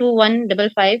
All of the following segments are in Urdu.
2155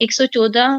114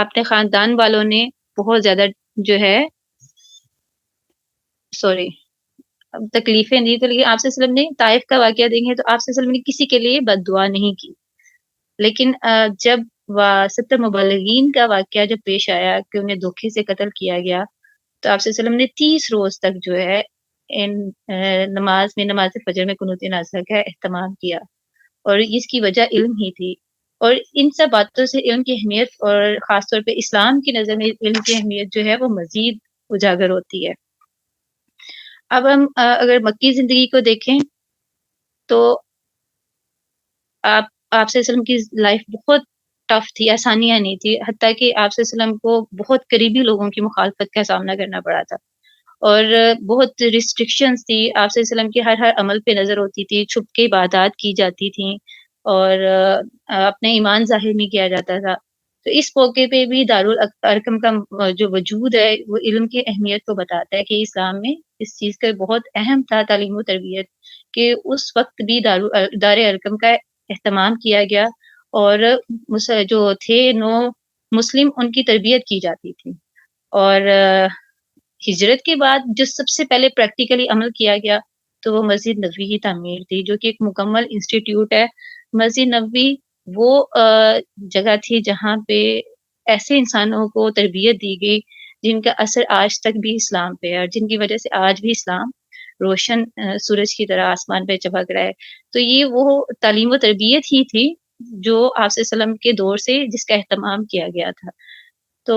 اپنے خاندان والوں نے بہت زیادہ جو ہے سوری تکلیفیں دی، تو لیکن آپ صلی اللہ علیہ وسلم نے طائف کا واقعہ دیکھیں تو آپ صلی اللہ علیہ وسلم نے کسی کے لیے بد دعا نہیں کی، لیکن جب 70 مبلغین کا واقعہ جب پیش آیا کہ انہیں دھوکے سے قتل کیا گیا، تو آپ صلی اللہ علیہ وسلم نے 30 روز تک جو ہے ان نماز فجر میں قنوت نازلہ کا اہتمام کیا، اور اس کی وجہ علم ہی تھی، اور ان سب باتوں سے علم کی اہمیت اور خاص طور پہ اسلام کی نظر میں علم کی اہمیت جو ہے وہ مزید اجاگر ہوتی ہے۔ اب ہم اگر مکی زندگی کو دیکھیں تو آپ صلی اللہ علیہ وسلم کی لائف بہت ٹف تھی، آسانیاں نہیں تھی، حتیٰ کہ آپ صلی اللہ علیہ وسلم کو بہت قریبی لوگوں کی مخالفت کا سامنا کرنا پڑا تھا، اور بہت ریسٹرکشنز تھی، آپ صلی اللہ علیہ وسلم کے ہر عمل پہ نظر ہوتی تھی، چھپ کے عبادات کی جاتی تھیں، اور اپنے ایمان ظاہر نہیں کیا جاتا تھا۔ تو اس موقع پہ بھی دارالارقم کا جو وجود ہے وہ علم کی اہمیت کو بتاتا ہے کہ اسلام میں اس چیز کا بہت اہم تھا تعلیم و تربیت، کہ اس وقت بھی دار ارقم کا اہتمام کیا گیا، اور جو تھے نو مسلم ان کی تربیت کی جاتی تھی، اور ہجرت کے بعد جو سب سے پہلے پریکٹیکلی عمل کیا گیا تو وہ مسجد نبوی کی تعمیر تھی، جو کہ ایک مکمل انسٹیٹیوٹ ہے۔ مسجد نبوی وہ جگہ تھی جہاں پہ ایسے انسانوں کو تربیت دی گئی جن کا اثر آج تک بھی اسلام پہ ہے، اور جن کی وجہ سے آج بھی اسلام روشن سورج کی طرح آسمان پہ چمک رہا ہے۔ تو یہ وہ تعلیم و تربیت ہی تھی جو آپ صلی اللہ علیہ وسلم کے دور سے جس کا اہتمام کیا گیا تھا۔ تو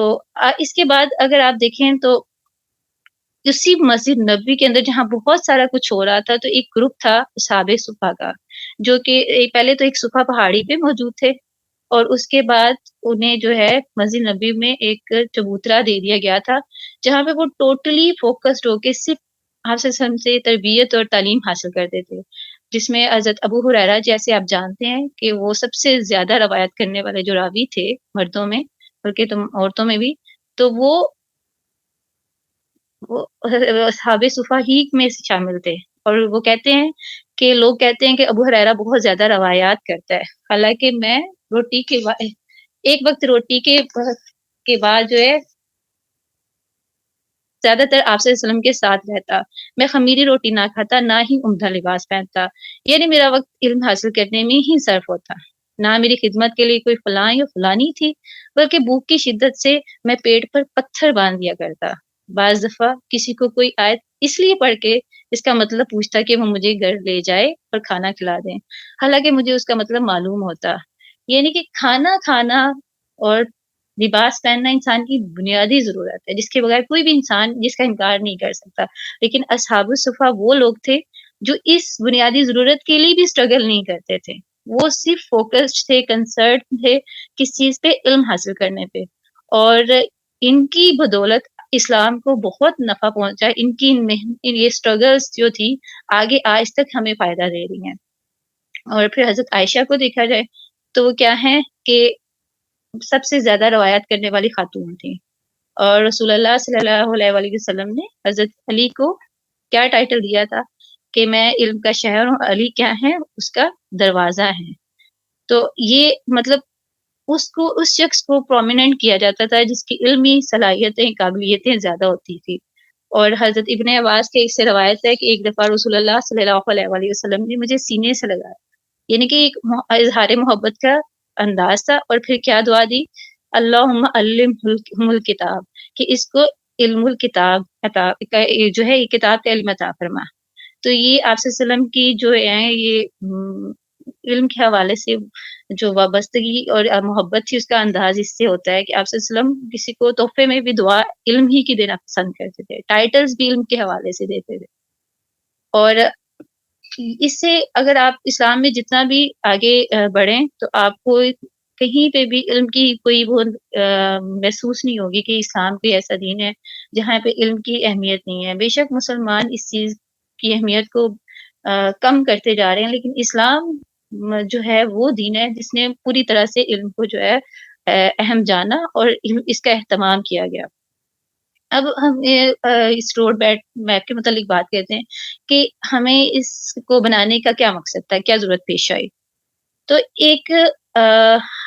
اس کے بعد اگر آپ دیکھیں تو اسی مسجد نبوی کے اندر جہاں بہت سارا کچھ ہو رہا تھا، تو ایک گروپ تھا اصحاب صفا کا، جو کہ پہلے تو ایک صفا پہاڑی پہ موجود تھے، اور اس کے بعد انہیں جو ہے مسجد نبوی میں ایک چبوترا دے دیا گیا تھا، جہاں پہ وہ ٹوٹلی فوکسڈ ہو کے صرف آپ صلی اللہ علیہ وسلم سے تربیت اور تعلیم حاصل کرتے تھے، جس میں حضرت ابو ہریرہ جیسے آپ جانتے ہیں کہ وہ سب سے زیادہ روایت کرنے والے جو راوی تھے مردوں میں، بلکہ تم عورتوں میں بھی، تو وہ اصحاب صفا ہی میں شامل تھے، اور وہ کہتے ہیں کہ لوگ کہتے ہیں کہ ابو ہریرہ بہت زیادہ روایات کرتا ہے، حالانکہ میں روٹی کے ایک وقت روٹی کے بعد جو ہے زیادہ تر آپ صلی اللہ علیہ وسلم کے ساتھ رہتا، میں خمیری روٹی نہ کھاتا، نہ ہی عمدہ لباس پہنتا، یعنی میرا وقت علم حاصل کرنے میں ہی صرف ہوتا، نہ میری خدمت کے لیے کوئی فلاں یا فلانی تھی، بلکہ بھوک کی شدت سے میں پیٹ پر پتھر باندھ دیا کرتا۔ بعض دفعہ کسی کو کوئی آیت اس لیے پڑھ کے اس کا مطلب پوچھتا کہ وہ مجھے گھر لے جائے اور کھانا کھلا دیں، حالانکہ مجھے اس کا مطلب معلوم ہوتا، یعنی کہ کھانا کھانا اور لباس پہننا انسان کی بنیادی ضرورت ہے، جس کے بغیر کوئی بھی انسان جس کا انکار نہیں کر سکتا، لیکن اصحاب الصفا وہ لوگ تھے جو اس بنیادی ضرورت کے لیے بھی اسٹرگل نہیں کرتے تھے، وہ صرف فوکسڈ تھے، کنسرن تھے کس چیز پہ، علم حاصل کرنے پہ، اور ان کی بدولت اسلام کو بہت نفع پہنچا، ان کی یہ اسٹرگلز جو تھی آگے آج تک ہمیں فائدہ دے رہی ہیں۔ اور پھر حضرت عائشہ کو دیکھا جائے تو وہ کیا ہیں کہ سب سے زیادہ روایت کرنے والی خاتون تھی، اور رسول اللہ صلی اللہ علیہ وآلہ وسلم نے حضرت علی کو کیا ٹائٹل دیا تھا کہ میں علم کا شہر ہوں، علی کیا ہے، اس کا دروازہ ہے۔ تو یہ مطلب اس شخص کو پرومیننٹ کیا جاتا تھا جس کی علمی صلاحیتیں، قابلیتیں زیادہ ہوتی تھی، اور حضرت ابن عباس کے اس سے روایت ہے کہ ایک دفعہ رسول اللہ صلی اللہ علیہ وآلہ وسلم نے مجھے سینے سے لگایا، یعنی کہ ایک اظہار محبت کا انداز تھا، اور پھر کیا دعا دی، اللہم علمہ الکتاب، کہ اس کو علم الکتاب عطا جو ہے یہ کتاب کا علم عطا فرما۔ تو یہ آپ صلی اللہ علیہ وسلم کی جو ہے یہ علم کے حوالے سے جو وابستگی اور محبت تھی، اس کا انداز اس سے ہوتا ہے کہ آپ صلی اللہ علیہ وسلم کسی کو تحفے میں بھی دعا علم ہی کی دینا پسند کرتے تھے، ٹائٹلز بھی علم کے حوالے سے دیتے تھے، اور اس سے اگر آپ اسلام میں جتنا بھی آگے بڑھیں تو آپ کو کہیں پہ بھی علم کی کوئی وہ محسوس نہیں ہوگی کہ اسلام کوئی ایسا دین ہے جہاں پہ علم کی اہمیت نہیں ہے۔ بے شک مسلمان اس چیز کی اہمیت کو کم کرتے جا رہے ہیں، لیکن اسلام جو ہے وہ دین ہے جس نے پوری طرح سے علم کو جو ہے اہم جانا، اور اس کا اہتمام کیا گیا۔ اب ہم اس روڈ میپ کے متعلق بات کرتے ہیں کہ ہمیں اس کو بنانے کا کیا مقصد تھا، کیا ضرورت پیش آئی۔ تو ایک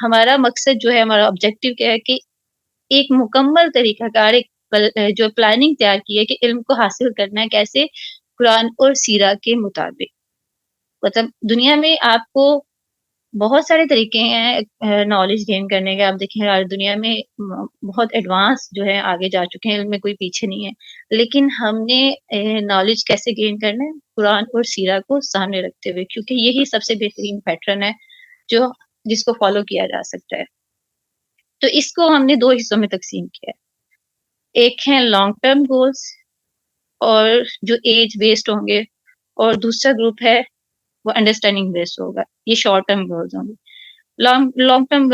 ہمارا مقصد جو ہے، ہمارا آبجیکٹو کیا ہے کہ ایک مکمل طریقہ کار جو پلاننگ تیار کی ہے کہ علم کو حاصل کرنا ہے کیسے، قرآن اور سیرہ کے مطابق۔ مطلب دنیا میں آپ کو بہت سارے طریقے ہیں نالج گین کرنے کے، آپ دیکھیں آج دنیا میں بہت ایڈوانس جو ہے آگے جا چکے ہیں، علم میں کوئی پیچھے نہیں ہے، لیکن ہم نے نالج کیسے گین کرنا ہے؟ قرآن اور سیرہ کو سامنے رکھتے ہوئے، کیونکہ یہی سب سے بہترین پیٹرن ہے جو جس کو فالو کیا جا سکتا ہے۔ تو اس کو ہم نے 2 حصوں میں تقسیم کیا ہے، ایک ہے لانگ ٹرم گولز اور جو ایج بیسڈ ہوں گے، اور دوسرا گروپ ہے وہ انڈرسٹینڈنگ بیسڈ ہوگا، یہ شارٹ ٹرم گولز ہوں گے۔ لانگ ٹرم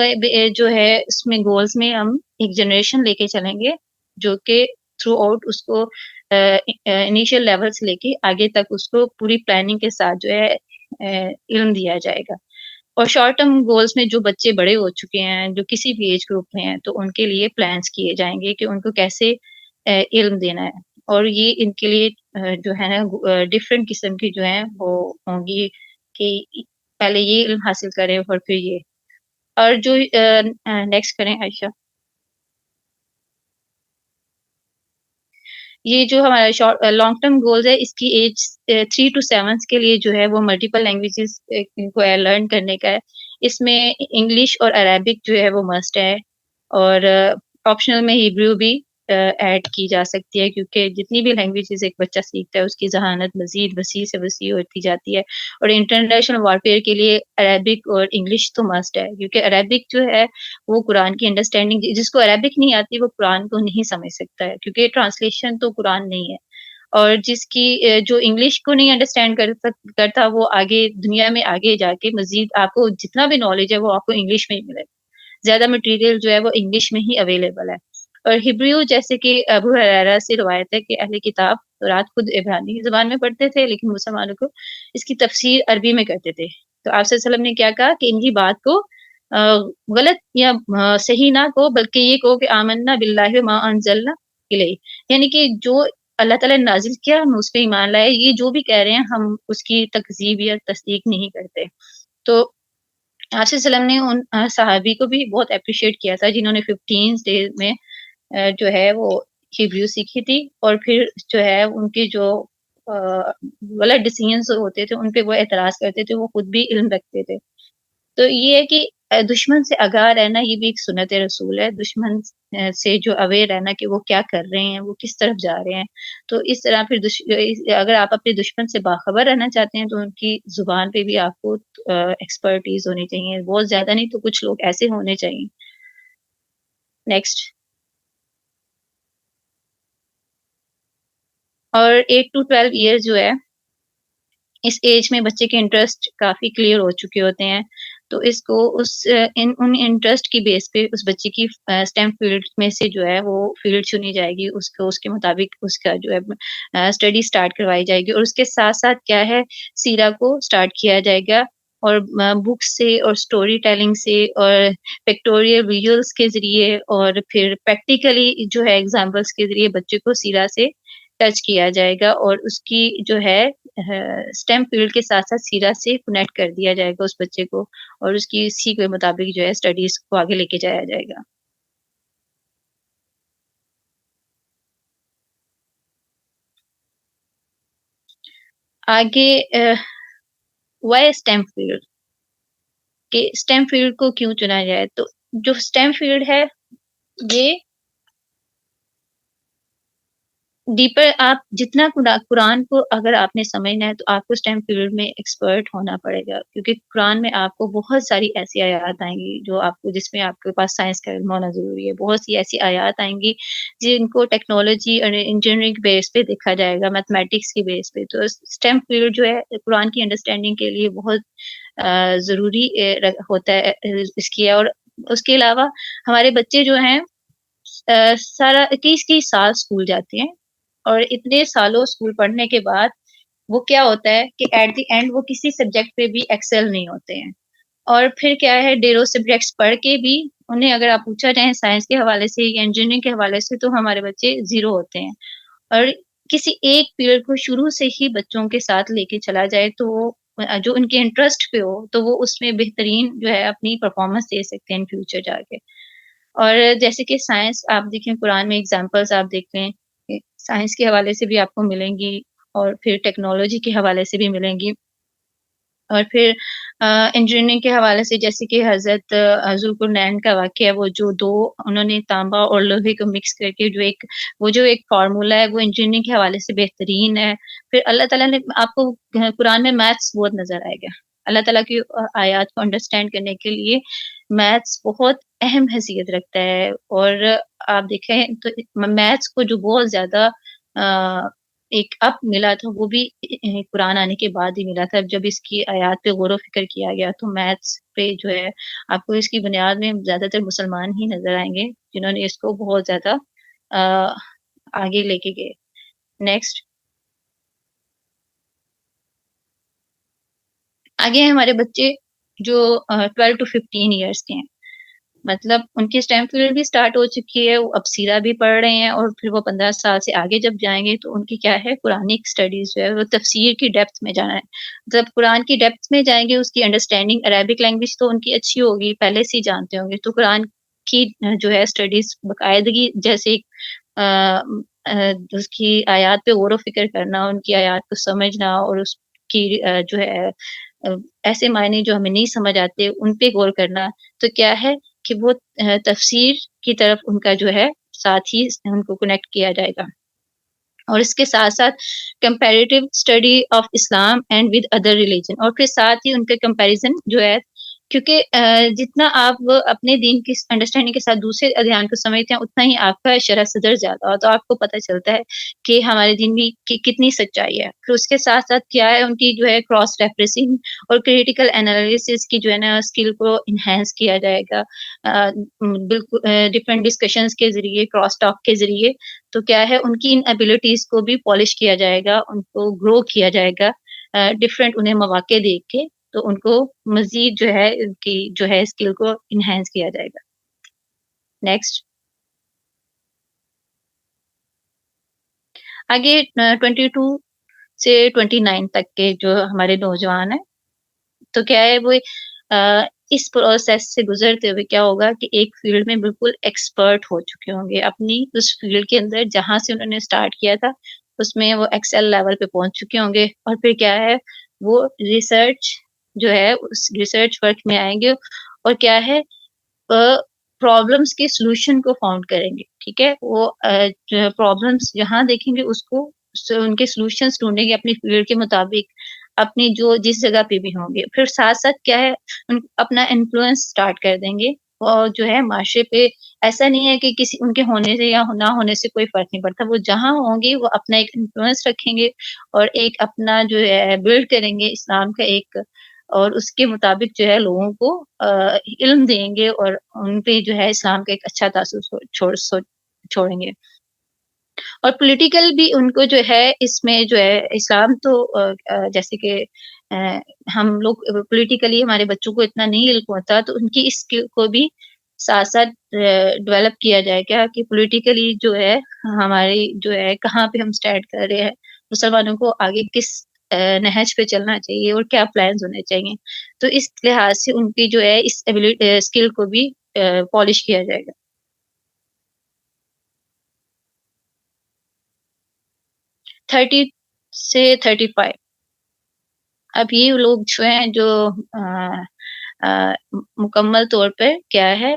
جو ہے اس میں گولز میں ہم ایک جنریشن لے کے چلیں گے جو کہ تھرو آؤٹ اس کو انیشیل لیول سے لے کے آگے تک اس کو پوری پلاننگ کے ساتھ جو ہے علم دیا جائے گا۔ اور شارٹ ٹرم گولز میں جو بچے بڑے ہو چکے ہیں، جو کسی بھی ایج گروپ میں ہیں، تو ان کے لیے پلانس کیے جائیں گے کہ ان کو کیسے علم دینا ہے، اور یہ ان کے لیے جو ہے نا ڈفرینٹ قسم کی جو ہیں وہ ہوں گی کہ پہلے یہ علم حاصل کریں اور پھر یہ، اور جو نیکسٹ کریں عائشہ۔ یہ جو ہمارا لانگ ٹرم گولز ہے، اس کی ایج 3 to 7 کے لیے جو ہے وہ ملٹیپل لینگویجز کو لرن کرنے کا ہے۔ اس میں انگلش اور عربک جو ہے وہ مسٹ ہے، اور آپشنل میں ہیبریو بھی ایڈ کی جا سکتی ہے، کیونکہ جتنی بھی لینگویجز ایک بچہ سیکھتا ہے اس کی ذہانت مزید وسیع سے وسیع ہوتی جاتی ہے، اور انٹرنیشنل وارفیئر کے لیے عربک اور انگلش تو مسٹ ہے، کیونکہ عربک جو ہے وہ قرآن کی انڈرسٹینڈنگ، جس کو عربک نہیں آتی وہ قرآن کو نہیں سمجھ سکتا ہے، کیونکہ ٹرانسلیشن تو قرآن نہیں ہے، اور جس کی جو انگلش کو نہیں انڈرسٹینڈ کرتا وہ آگے دنیا میں آگے جا کے مزید آپ کو جتنا بھی نالج ہے وہ آپ کو انگلش میں ہی ملے گا، زیادہ مٹیریل جو ہے وہ انگلش میں ہی اویلیبل ہے۔ اور ہبریو جیسے کہ ابو ہریرہ سے روایت ہے کہ اہل کتاب رات خود عبرانی زبان میں پڑھتے تھے، لیکن مسلمانوں کو اس کی تفسیر عربی میں کرتے تھے۔ تو آپ صلی اللہ علیہ وسلم نے کیا کہا کہ ان کی بات کو غلط یا صحیح نہ کہو، بلکہ یہ کہو کہ آمنا باللہ ما انزلنا الیہ، یعنی کہ جو اللہ تعالیٰ نے نازل کیا ہم اس پہ ایمان لائے، یہ جو بھی کہہ رہے ہیں ہم اس کی تکذیب یا تصدیق نہیں کرتے۔ تو آپ صلی اللہ علیہ وسلم نے ان صحابی کو بھی بہت اپریشیٹ کیا تھا جنہوں نے 15 ڈیز میں جو ہے وہ ہیبریو سیکھی تھی، اور پھر جو ہے ان کے جو غلط ڈیسیژنز ہوتے تھے ان پہ وہ اعتراض کرتے تھے، وہ خود بھی علم رکھتے تھے۔ تو یہ ہے کہ دشمن سے آگاہ رہنا یہ بھی ایک سنت رسول ہے، دشمن سے جو اویئر رہنا کہ وہ کیا کر رہے ہیں، وہ کس طرف جا رہے ہیں۔ تو اس طرح پھر اگر آپ اپنے دشمن سے باخبر رہنا چاہتے ہیں تو ان کی زبان پہ بھی آپ کو ایکسپرٹیز ہونی چاہیے، بہت زیادہ نہیں تو کچھ لوگ ایسے ہونے چاہیے۔ نیکسٹ۔ اور 8 to 12 ایئر جو ہے اس ایج میں بچے کے انٹرسٹ کافی کلیئر ہو چکے ہوتے ہیں، تو اس کو ان انٹرسٹ کی بیس پہ اس بچے کی اسٹیم فیلڈ میں سے جو ہے وہ فیلڈ چنی جائے گی، اس کو اس کے مطابق اس کا جو ہے اسٹڈی اسٹارٹ کروائی جائے گی، اور اس کے ساتھ ساتھ کیا ہے سیرہ کو اسٹارٹ کیا جائے گا، اور بکس سے اور اسٹوری ٹیلنگ سے اور پکٹوریل ویژولس کے ذریعے اور پھر پریکٹیکلی جو ہے ایگزامپلس کے ذریعے بچے کو سیرہ سے ٹچ کیا جائے گا، اور اس کی جو ہے اسٹیم فیلڈ کے ساتھ ساتھ سیرہ سے کنیکٹ کر دیا جائے گا اس بچے کو، اور اس کی اسی کے مطابق جو ہے اسٹڈیز کو آگے لے کے جایا جائے گا۔ آگے وائی اسٹیم فیلڈ، کہ اسٹیم فیلڈ کو کیوں چنا جائے، تو جو اسٹیم فیلڈ ہے یہ ڈیپر آپ جتنا قرآن کو اگر آپ نے سمجھنا ہے تو آپ کو اسٹیم فیلڈ میں ایکسپرٹ ہونا پڑے گا، کیونکہ قرآن میں آپ کو بہت ساری ایسی آیات آئیں گی جو آپ کو جس میں آپ کے پاس سائنس کا علم ہونا ضروری ہے، بہت سی ایسی آیات آئیں گی جن کو ٹیکنالوجی اور انجینئرنگ بیس پہ دیکھا جائے گا، میتھمیٹکس کی بیس پہ، تو اسٹیم فیلڈ جو ہے قرآن کی انڈرسٹینڈنگ کے لیے بہت ضروری ہوتا ہے اس کی، اور اس کے علاوہ ہمارے بچے جو ہیں سارا 21 سال اسکول جاتے ہیں، اور اتنے سالوں اسکول پڑھنے کے بعد وہ کیا ہوتا ہے کہ ایٹ دی اینڈ وہ کسی سبجیکٹ پہ بھی ایکسل نہیں ہوتے ہیں، اور پھر کیا ہے ڈیرو سبجیکٹس پڑھ کے بھی انہیں اگر آپ پوچھا جائیں سائنس کے حوالے سے یا انجینئرنگ کے حوالے سے تو ہمارے بچے 0 ہوتے ہیں، اور کسی ایک پیریڈ کو شروع سے ہی بچوں کے ساتھ لے کے چلا جائے تو وہ جو ان کے انٹرسٹ پہ ہو تو وہ اس میں بہترین جو ہے اپنی پرفارمنس دے سکتے ہیں ان فیوچر جا کے۔ اور جیسے کہ سائنس آپ دیکھیں، قرآن میں ایگزامپلس آپ دیکھ لیں کہ سائنس کے حوالے سے بھی آپ کو ملیں گی، اور پھر ٹیکنالوجی کے حوالے سے بھی ملیں گی، اور پھر انجینئرنگ کے حوالے سے جیسے کہ حضرت ذوالقرنین کا واقعہ ہے، وہ جو دو انہوں نے تانبا اور لوہے کو مکس کر کے جو ایک فارمولا ہے، وہ انجینئرنگ کے حوالے سے بہترین ہے۔ پھر اللہ تعالیٰ نے آپ کو قرآن میں میتھس بہت نظر آئے گا۔ اللہ تعالیٰ کی آیات کو انڈرسٹینڈ کرنے کے لیے میتھس بہت اہم حیثیت رکھتا ہے، اور آپ دیکھیں تو میتھس کو جو بہت زیادہ ایک اپ ملا تھا، وہ بھی قرآن آنے کے بعد ہی ملا تھا۔ جب اس کی آیات پہ غور و فکر کیا گیا تو میتھس پہ جو ہے آپ کو اس کی بنیاد میں زیادہ تر مسلمان ہی نظر آئیں گے جنہوں نے اس کو بہت زیادہ آگے لے کے گئے۔ نیکسٹ، آگے ہیں ہمارے بچے جو 12 to 15 ایئرس کے ہیں، مطلب ان کی اسٹیم فیلڈ بھی اسٹارٹ ہو چکی ہے، وہ اب سیرہ بھی پڑھ رہے ہیں، اور پھر وہ 15 سال سے آگے جب جائیں گے تو ان کی کیا ہے، قرآنک اسٹڈیز جو ہے وہ تفسیر کی ڈیپتھ میں جانا ہے۔ جب قرآن کی ڈیپتھ میں جائیں گے، اس کی انڈرسٹینڈنگ عربک لینگویج تو ان کی اچھی ہوگی، پہلے سے ہی جانتے ہوں گے، تو قرآن کی جو ہے اسٹڈیز باقاعدگی جیسے اس کی آیات پہ غور و فکر کرنا، ان کی آیات کو سمجھنا، اور اس کی جو ہے ایسے معنی جو ہمیں نہیں سمجھ آتے ان پہ غور کرنا، تو کیا ہے کہ وہ تفسیر کی طرف ان کا جو ہے ساتھ ہی ان کو کنیکٹ کیا جائے گا۔ اور اس کے ساتھ ساتھ comparative study of Islam and with other religion, اور پھر ساتھ ہی ان کے کمپیریزن جو ہے، کیونکہ جتنا آپ اپنے دین کی انڈرسٹینڈنگ کے ساتھ دوسرے ادیان کو سمجھتے ہیں، اتنا ہی آپ کا شرح صدر زیادہ ہو، تو آپ کو پتہ چلتا ہے کہ ہمارے دین میں کتنی سچائی ہے۔ پھر اس کے ساتھ ساتھ کیا ہے، ان کی جو ہے کراس ریفریسنگ اور کریٹیکل انالیسس کی جو ہے نا اسکل کو انہینس کیا جائے گا، بالکل ڈفرینٹ ڈسکشنز کے ذریعے، کراس ٹاک کے ذریعے، تو کیا ہے ان کی ان ایبلٹیز کو بھی پالش کیا جائے گا، ان کو گرو کیا جائے گا، ڈفرینٹ انہیں مواقع دیکھ کے، تو ان کو مزید جو ہے ان کی جو ہے اسکل کو انہینس کیا جائے گا۔ نیکسٹ، آگے 22 سے 29 تک کے جو ہمارے نوجوان ہیں، تو کیا ہے وہ اس پروسیس سے گزرتے ہوئے کیا ہوگا کہ ایک فیلڈ میں بالکل ایکسپرٹ ہو چکے ہوں گے، اپنی اس فیلڈ کے اندر جہاں سے انہوں نے اسٹارٹ کیا تھا اس میں وہ ایکسل لیول پہ پہنچ چکے ہوں گے، اور پھر کیا ہے وہ ریسرچ جو ہے اس ریسرچ ورک میں آئیں گے، اور کیا ہے پرابلمس کے سولوشن کو فاؤنڈ کریں گے، ٹھیک ہے، وہ پرابلمس جہاں دیکھیں گے اس کو ان کے سولوشنس ڈھونڈیں گے اپنی فیلڈ کے مطابق، اپنی جو جس جگہ پہ بھی ہوں گے، پھر ساتھ ساتھ کیا ہے اپنا انفلوئنس اسٹارٹ کر دیں گے، اور جو ہے معاشرے پہ ایسا نہیں ہے کہ کسی ان کے ہونے سے یا نہ ہونے سے کوئی فرق نہیں پڑتا، وہ جہاں ہوں گے وہ اپنا ایک انفلوئنس رکھیں گے، اور ایک اپنا جو ہے بلڈ کریں گے اسلام کا ایک، اور اس کے مطابق جو ہے لوگوں کو علم دیں گے، اور ان پہ جو ہے اسلام کا ایک اچھا تاثر چھوڑیں گے۔ اور پولیٹیکل بھی ان کو جو ہے اس میں جو ہے اسلام تو جیسے کہ ہم لوگ پولیٹیکلی ہمارے بچوں کو اتنا نہیں علم ہوتا، تو ان کی اس کو بھی ساتھ ساتھ ڈیولپ کیا جائے گا کہ پولیٹیکلی جو ہے ہماری جو ہے کہاں پہ ہم اسٹینڈ کر رہے ہیں، مسلمانوں کو آگے کس نہج پہ چلنا چاہیے اور کیا پلانز ہونے چاہیے، تو اس لحاظ سے ان کی جو ہے اس اسکل کو بھی پالش کیا جائے گا۔ 30 سے 35، اب یہ لوگ جو ہیں جو مکمل طور پہ کیا ہے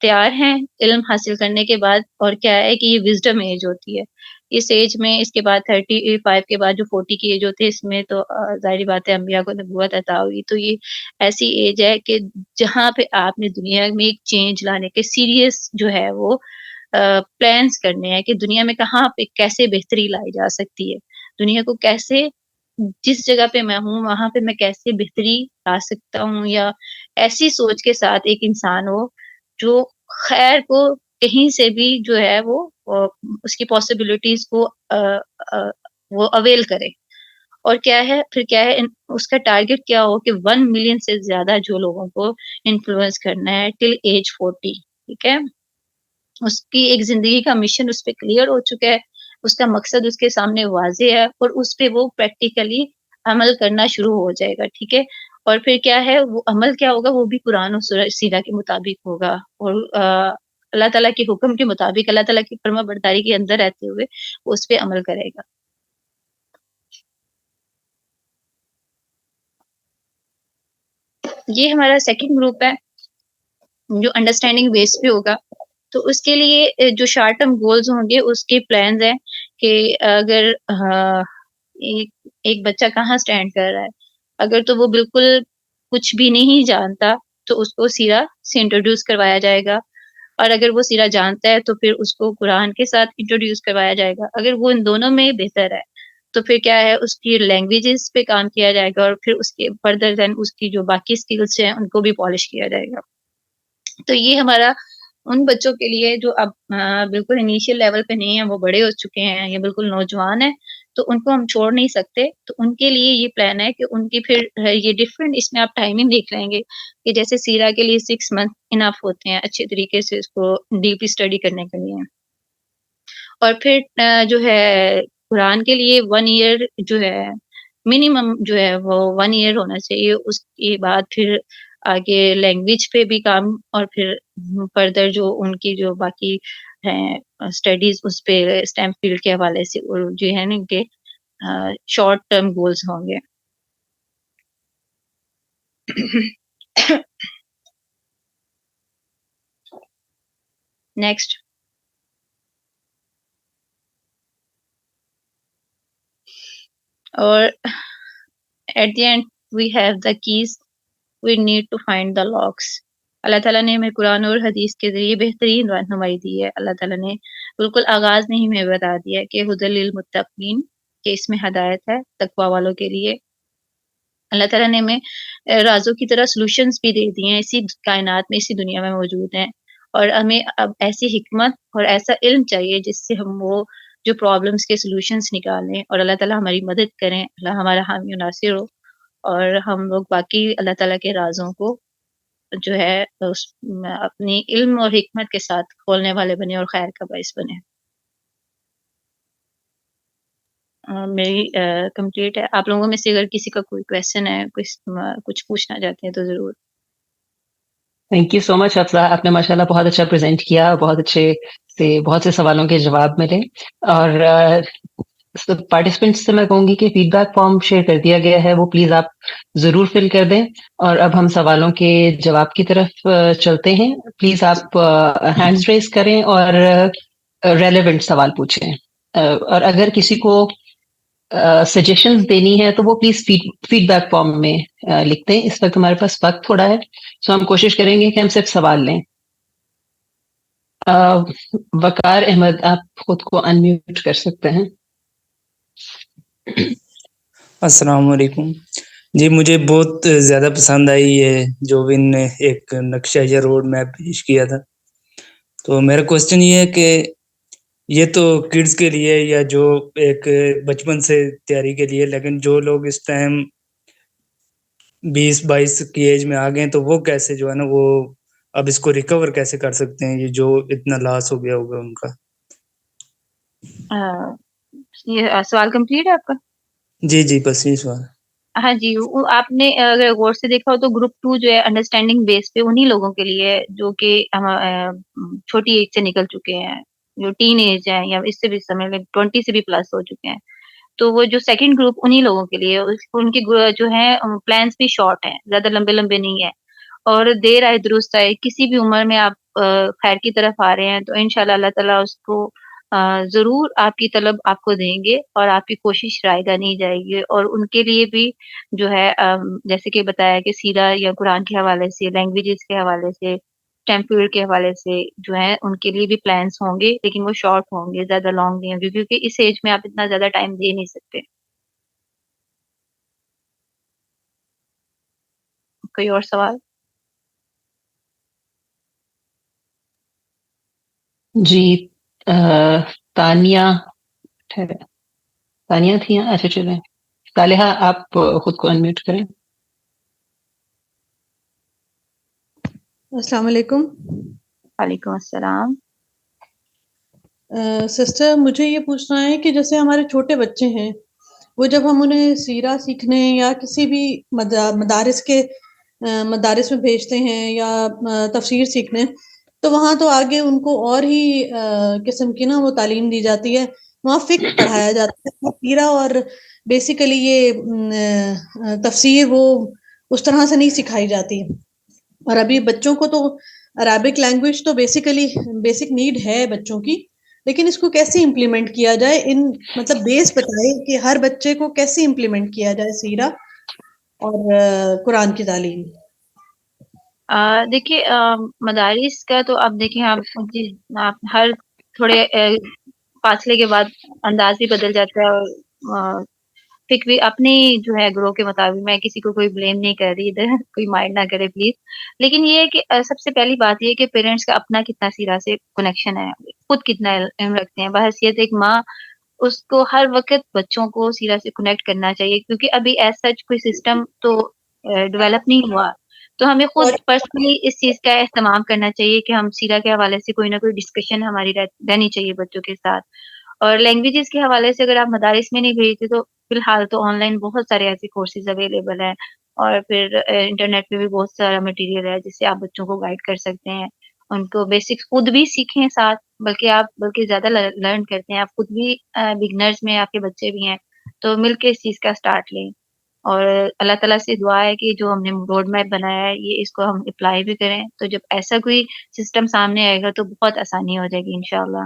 تیار ہیں علم حاصل کرنے کے بعد، اور کیا ہے کہ یہ وزڈم ایج ہوتی ہے اس ایج میں، اس کے بعد 35 کے بعد جو 40 کی ایج ہوتی ہے، اس میں تو ظاہری بات ہے انبیاء کو نبوت عطا ہوئی، تو یہ ایسی ایج ہے کہ جہاں پہ آپ نے دنیا میں ایک چینج لانے کے سیریس جو ہے وہ پلانس کرنے ہیں کہ دنیا میں کہاں پہ کیسے بہتری لائی جا سکتی ہے، دنیا کو کیسے جس جگہ پہ میں ہوں وہاں پہ میں کیسے بہتری لا سکتا ہوں، یا ایسی سوچ کے ساتھ ایک انسان ہو جو خیر کو کہیں سے بھی جو ہے وہ اس کی پاسبلٹیز کو وہ اویل کرے، اور کیا ہے پھر کیا ہے اس کا ٹارگٹ کیا ہو کہ 1 ملین سے زیادہ جو لوگوں کو انفلوئنس کرنا ہے ٹل ایج 40، ٹھیک ہے، اس کی ایک زندگی کا مشن اس پہ کلیئر ہو چکا ہے، اس کا مقصد اس کے سامنے واضح ہے، اور اس پہ وہ پریکٹیکلی عمل کرنا شروع ہو جائے گا، ٹھیک ہے، اور پھر کیا ہے وہ عمل کیا ہوگا، وہ بھی قرآن اور سیرہ کے مطابق ہوگا، اور اللہ تعالیٰ کے حکم کے مطابق، اللہ تعالیٰ کی فرما برداری کے اندر رہتے ہوئے وہ اس پہ عمل کرے گا۔ یہ ہمارا سیکنڈ گروپ ہے جو انڈرسٹینڈنگ بیس پہ ہوگا۔ تو اس کے لیے جو شارٹ ٹرم گولز ہوں گے، اس کے پلانز ہیں کہ اگر ایک بچہ کہاں سٹینڈ کر رہا ہے، اگر تو وہ بالکل کچھ بھی نہیں جانتا تو اس کو سیرہ سے انٹروڈیوس کروایا جائے گا، اور اگر وہ سیرہ جانتا ہے تو پھر اس کو قرآن کے ساتھ انٹروڈیوس کروایا جائے گا۔ اگر وہ ان دونوں میں بہتر ہے تو پھر کیا ہے اس کی لینگویجز پہ کام کیا جائے گا، اور پھر اس کے فردر دین اس کی جو باقی اسکلس ہیں ان کو بھی پالش کیا جائے گا۔ تو یہ ہمارا ان بچوں کے لیے جو اب بالکل انیشیل لیول پہ نہیں ہیں، وہ بڑے ہو چکے ہیں یا بالکل نوجوان ہیں، تو ان کو ہم چھوڑ نہیں سکتے۔ تو ان کے لیے یہ پلان ہے کہ ان کی پھر یہ ڈفرینٹ، اس میں آپ ٹائمنگ دیکھ لیں گے کہ جیسے سیرہ کے لیے 6 منتھ انف ہوتے ہیں اچھے طریقے سے اس کو ڈیپلی اسٹڈی کرنے کے لیے، اور پھر جو ہے قرآن کے لیے 1 ایئر جو ہے منیمم جو ہے وہ 1 ایئر ہونا چاہیے۔ اس کے بعد پھر آگے لینگویج پہ بھی کام، اور پھر فردر جو ان کی جو باقی ہیں اسٹڈیز اس پہ اسٹیم فیلڈ کے حوالے سے جو ہے نا ان کے شارٹ ٹرم گولز ہوں گے۔ نیکسٹ، اور at the end we have the keys, we need to find the locks. اللہ تعالیٰ نے ہمیں قرآن اور حدیث کے ذریعے بہترین رہنمائی دی ہے۔ اللہ تعالیٰ نے بالکل آغاز میں ہی ہمیں بتا دیا کہ ہدی للمتقین، کہ اس میں ہدایت ہے تقوی والوں کے لیے۔ اللہ تعالیٰ نے ہمیں رازوں کی طرح سلوشنز بھی دے دی ہیں، اسی کائنات میں، اسی دنیا میں موجود ہیں، اور ہمیں اب ایسی حکمت اور ایسا علم چاہیے جس سے ہم وہ جو پرابلمس کے سلوشنز نکالیں، اور اللہ تعالیٰ ہماری مدد کریں، اللہ ہمارا حامی و ناصر ہو، اور ہم لوگ باقی اللہ تعالیٰ کے رازوں کو جو ہے اپنی علم اور حکمت کے ساتھ کھولنے والے بنے اور خیر کا باعث بنے۔ میری کمپلیٹ ہے۔ آپ لوگوں میں سے اگر کسی کا کوئی کویشچن ہے، کچھ پوچھنا چاہتے ہیں تو ضرور۔ تھینک یو سو مچ حفصہ، آپ نے ماشاءاللہ بہت اچھا پریزنٹ کیا، بہت سے سوالوں کے جواب ملے، اور پارٹیسپینٹس سے میں کہوں گی کہ فیڈ بیک فارم شیئر کر دیا گیا ہے، وہ پلیز آپ ضرور فل کر دیں۔ اور اب ہم سوالوں کے جواب کی طرف چلتے ہیں۔ پلیز آپ ہینڈز ریز کریں اور ریلیونٹ سوال پوچھیں، اور اگر کسی کو سجیشنز دینی ہے تو وہ پلیز فیڈ بیک فارم میں لکھتے ہیں۔ اس وقت ہمارے پاس وقت تھوڑا ہے، تو ہم کوشش کریں گے کہ ہم صرف سوال لیں۔ وقار احمد، آپ خود کو انمیوٹ کر سکتے ہیں۔ السلام علیکم جی، مجھے بہت زیادہ پسند آئی ہے جو ان نے ایک نقشہ یا روڈ میپ پیش کیا تھا۔ تو میرا کوشچن یہ ہے کہ یہ تو کڈز کے لیے یا جو ایک بچپن سے تیاری کے لیے، لیکن جو لوگ اس ٹائم 20-22 کی ایج میں آ گئے تو وہ کیسے جو ہے نا وہ اب اس کو ریکور کیسے کر سکتے ہیں، یہ جو اتنا لاس ہو گیا ہوگا ان کا؟ یہ سوال کمپلیٹ ہے آپ کا؟ جی بس یہ سوال۔ ہاں جی، آپ نے اگر غور سے دیکھا ہو تو گروپ 2 جو ہے انڈرسٹینڈنگ بیس پہ انہی لوگوں کے لیے جو کہ چھوٹی ایج سے نکل چکے ہیں، جو ٹین ایج ہے یا اس سے بھی سمجھ لیں 20 سے بھی پلس ہو چکے ہیں۔ تو وہ جو سیکنڈ گروپ انہی لوگوں کے لیے، ان کے جو ہیں پلانس بھی شارٹ ہیں، زیادہ لمبے نہیں ہیں، اور دیر آئے درست آئے، کسی بھی عمر میں آپ خیر کی طرف آ رہے ہیں تو انشاءاللہ اللہ تعالیٰ اس کو ضرور آپ کی طلب آپ کو دیں گے، اور آپ کی کوشش رائے گا نہیں جائے گی۔ اور ان کے لیے بھی جو ہے جیسے کہ بتایا کہ سیرہ یا قرآن کے حوالے سے، لینگویجز کے حوالے سے، ٹیمپل کے حوالے سے جو ہے ان کے لیے بھی پلانس ہوں گے، لیکن وہ شارٹ ہوں گے، زیادہ لانگ نہیں ہوں گے، کیونکہ اس ایج میں آپ اتنا زیادہ ٹائم دے نہیں سکتے۔ کوئی اور سوال؟ جی، تانیہ تھی؟ اچھا چلیں، صالحہ آپ خود کو انمیوٹ کریں۔ السلام علیکم۔ وعلیکم السلام۔ سسٹر، مجھے یہ پوچھنا ہے کہ جیسے ہمارے چھوٹے بچے ہیں، وہ جب ہم انہیں سیرہ سیکھنے یا کسی بھی مدارس میں بھیجتے ہیں یا تفسیر سیکھنے، تو وہاں تو آگے ان کو اور ہی قسم کی نا وہ تعلیم دی جاتی ہے، وہاں فقہ پڑھایا جاتا ہے، سیرہ اور بیسیکلی یہ تفسیر وہ اس طرح سے نہیں سکھائی جاتی. اور ابھی بچوں کو تو عربک لینگویج تو بیسک نیڈ ہے بچوں کی، لیکن اس کو کیسے امپلیمنٹ کیا جائے، مطلب بیس بتائے کہ ہر بچے کو کیسے امپلیمنٹ کیا جائے سیرہ اور قرآن کی تعلیم. دیکھیے مدارس کا تو آپ دیکھیں، آپ ہر تھوڑے فاصلے کے بعد انداز بھی بدل جاتا ہے، اور فکر بھی اپنی جو ہے گروہ کے مطابق. میں کسی کو کوئی بلیم نہیں کر رہی ادھر، کوئی مائنڈ نہ کرے پلیز. لیکن یہ ہے کہ سب سے پہلی بات یہ کہ پیرنٹس کا اپنا کتنا سیرہ سے کنیکشن ہے، خود کتنا علم رکھتے ہیں. بحیثیت ایک ماں، اس کو ہر وقت بچوں کو سیرہ سے کنیکٹ کرنا چاہیے، کیونکہ ابھی ایز سچ کوئی سسٹم تو ڈیولپ نہیں ہوا. تو ہمیں خود پرسنلی اس چیز کا اہتمام کرنا چاہیے کہ ہم سیرہ کے حوالے سے کوئی نہ کوئی ڈسکشن ہماری رہنی چاہیے بچوں کے ساتھ. اور لینگویجز کے حوالے سے اگر آپ مدارس میں نہیں بھیجتے تو فی الحال تو آن لائن بہت سارے ایسے کورسز اویلیبل ہیں، اور پھر انٹرنیٹ پہ بھی بہت سارا مٹیریل ہے جس سے آپ بچوں کو گائیڈ کر سکتے ہیں. ان کو بیسکس خود بھی سیکھیں ساتھ، بلکہ زیادہ لرن کرتے ہیں. آپ خود بھی بگنرز میں آپ کے بچے بھی ہیں، تو مل کے اس چیز کا سٹارٹ لیں. اور اللہ تعالیٰ سے دعا ہے کہ جو ہم نے روڈ میپ بنایا ہے یہ اس کو ہم اپلائی بھی کریں، تو جب ایسا کوئی سسٹم سامنے آئے گا تو بہت آسانی ہو جائے گی انشاءاللہ.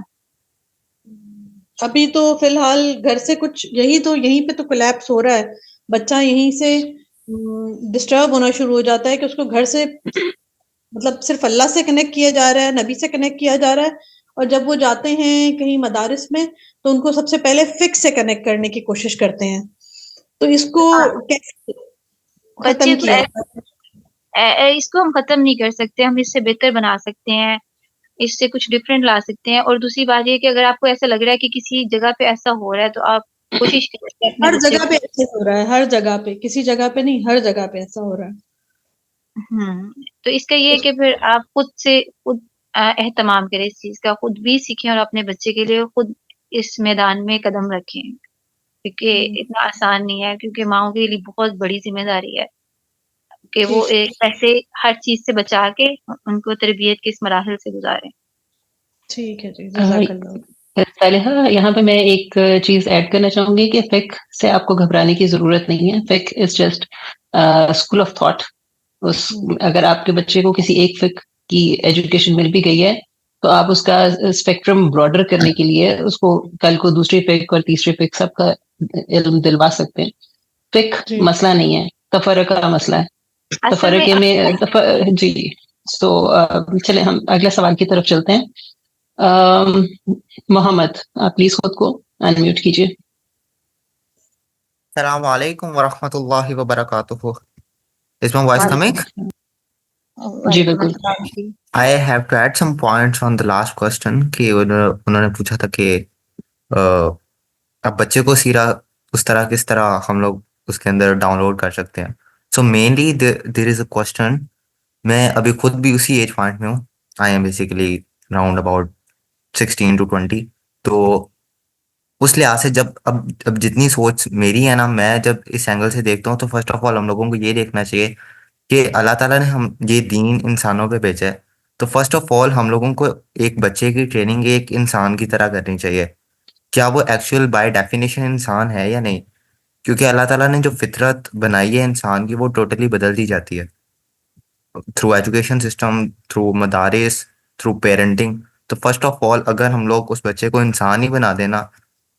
ابھی تو فی الحال گھر سے کچھ یہیں پہ تو کولیپس ہو رہا ہے. بچہ یہیں سے ڈسٹرب ہونا شروع ہو جاتا ہے کہ اس کو گھر سے مطلب صرف اللہ سے کنیکٹ کیا جا رہا ہے، نبی سے کنیکٹ کیا جا رہا ہے، اور جب وہ جاتے ہیں کہیں مدارس میں تو ان کو سب سے پہلے فکس سے کنیکٹ کرنے کی کوشش کرتے ہیں. تو اس کو کیسے بچے ختم کیا جائے؟ اس کو ہم ختم نہیں کر سکتے، ہم اس سے بہتر بنا سکتے ہیں، اس سے کچھ ڈفرینٹ لا سکتے ہیں. اور دوسری بات یہ کہ اگر آپ کو ایسا لگ رہا ہے کہ کسی جگہ پہ ایسا ہو رہا ہے تو آپ کوشش کریں اپنے ہر بچے جگہ پہ کو. ایسے ہو رہا ہے، ہر جگہ پہ، کسی جگہ پہ نہیں، ہر جگہ پہ ایسا ہو رہا ہے. تو اس کا یہ ہے کہ پھر آپ خود اہتمام کریں اس چیز کا، خود بھی سیکھیں اور اپنے بچے کے لیے خود اس میدان میں قدم رکھیں، کیونکہ اتنا آسان نہیں ہے، کیونکہ ماؤں کے لیے بہت بڑی ذمہ داری ہے کہ وہ ایک ایسے ہر چیز سے بچا کے ان کو تربیت کے اس مراحل سے گزاریں. ٹھیک ہے جی، جزاک اللہ. صالحہ، یہاں پہ میں ایک چیز ایڈ کرنا چاہوں گی کہ فقہ سے آپ کو گھبرانے کی ضرورت نہیں ہے. فقہ is just school of thought. اگر آپ کے بچے کو کسی ایک فقہ کی ایجوکیشن مل بھی گئی ہے تو آپ اس کا اسپیکٹرم براڈر کرنے کے لیے اس کو کل کو دوسری فقہ اور تیسری فقہ سب کا علم دلوا سکتے ہیں. فقہ مسئلہ نہیں ہے، تفرقہ کا مسئلہ ہے. تفرقے میں جی. تو چلے ہم اگلے سوال کی طرف چلتے ہیں. محمد، آپ پلیز خود کو انمیوٹ کیجیے. السلام علیکم ورحمۃ اللہ وبرکاتہ. Is my voice coming? جی بالکل. I have to add some points on the last question کہ انہوں نے پوچھا تھا کہ اب بچے کو سیرا کس طرح ہم لوگ اس کے اندر ڈاؤن لوڈ کر سکتے ہیں. So mainly there is a question. میں ابھی خود بھی اسی ایج پوائنٹ میں ہوں. I am basically round about 16 to 20. تو اس لحاظ سے اب جتنی سوچ میری ہے نا، میں جب اس اینگل سے دیکھتا ہوں تو فرسٹ آف آل ہم لوگوں کو یہ دیکھنا چاہیے کہ اللہ تعالیٰ نے یہ دین انسانوں پہ بھیجا ہے، تو فرسٹ آف آل ہم لوگوں کو ایک بچے کی ٹریننگ ایک انسان کی طرح کرنی چاہیے. کیا وہ ایکچوئل بائی ڈیفینیشن انسان ہے یا نہیں؟ کیونکہ اللہ تعالیٰ نے جو فطرت بنائی ہے انسان کی وہ ٹوٹلی بدل دی جاتی ہے تھرو ایجوکیشن سسٹم، تھرو مدارس، تھرو پیرنٹنگ. تو فرسٹ آف آل اگر ہم لوگ اس بچے کو انسان ہی بنا دینا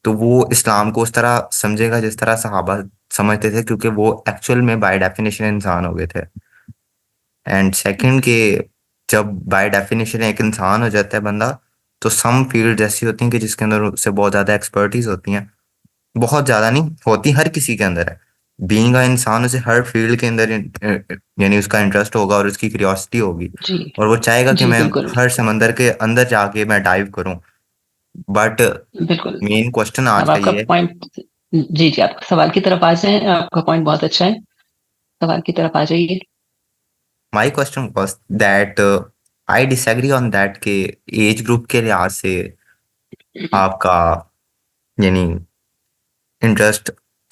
تو وہ اسلام کو اس طرح سمجھے گا جس طرح صحابہ سمجھتے تھے، کیونکہ وہ ایکچوئل میں بائی ڈیفینیشن انسان ہو گئے تھے. اینڈ سیکنڈ کہ جب بائی ڈیفینیشن ایک انسان ہو جاتا ہے بندہ، تو سم فیلڈ ایسی ہوتی ہیں کہ جس کے اندر اس سے بہت زیادہ ایکسپرٹیز ہوتی ہیں. بہت زیادہ نہیں ہوتی، ہر کسی کے اندر ہے. بینگ کا انسان اسے ہر فیلڈ کے اندر یعنی اس کا انٹرسٹ ہوگا اور اس کی کیوریوسٹی ہوگی، اور وہ چاہے گا کہ میں ہر سمندر کے اندر جا کے میں ڈائیو کروں. بٹ بالکل. مین کوشچن آج اب کا آپ کا یہ ہے. پوائنٹ، جی آپ سوال کی طرف آ جائیں. آپ کا پوائنٹ بہت اچھا ہے، سوال کی طرف آ جائیے. My question was that I disagree on that کہ ایج گروپ کے لحاظ سے آپ کا یعنی interest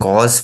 Cause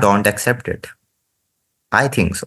don't accept it. I think so.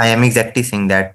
I am exactly saying that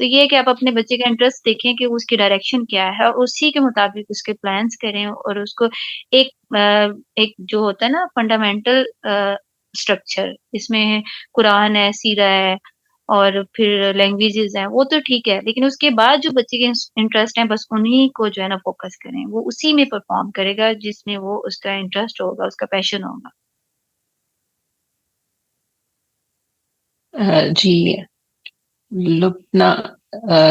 تو یہ ہے کہ آپ اپنے بچے کا انٹرسٹ دیکھیں کہ اس کی ڈائریکشن کیا ہے اور اسی کے مطابق اس کے پلانس کریں اور اس کو ایک جو ہوتا ہے نا فنڈامنٹل اسٹرکچر، اس میں قرآن ہے، سیرہ ہے اور پھر لینگویجز ہیں، وہ تو ٹھیک ہے، لیکن اس کے بعد جو بچے کے انٹرسٹ ہیں بس انہی کو جو ہے نا فوکس کریں، وہ اسی میں پرفارم کرے گا جس میں وہ اس کا انٹرسٹ ہوگا، اس کا پیشن ہوگا۔ جی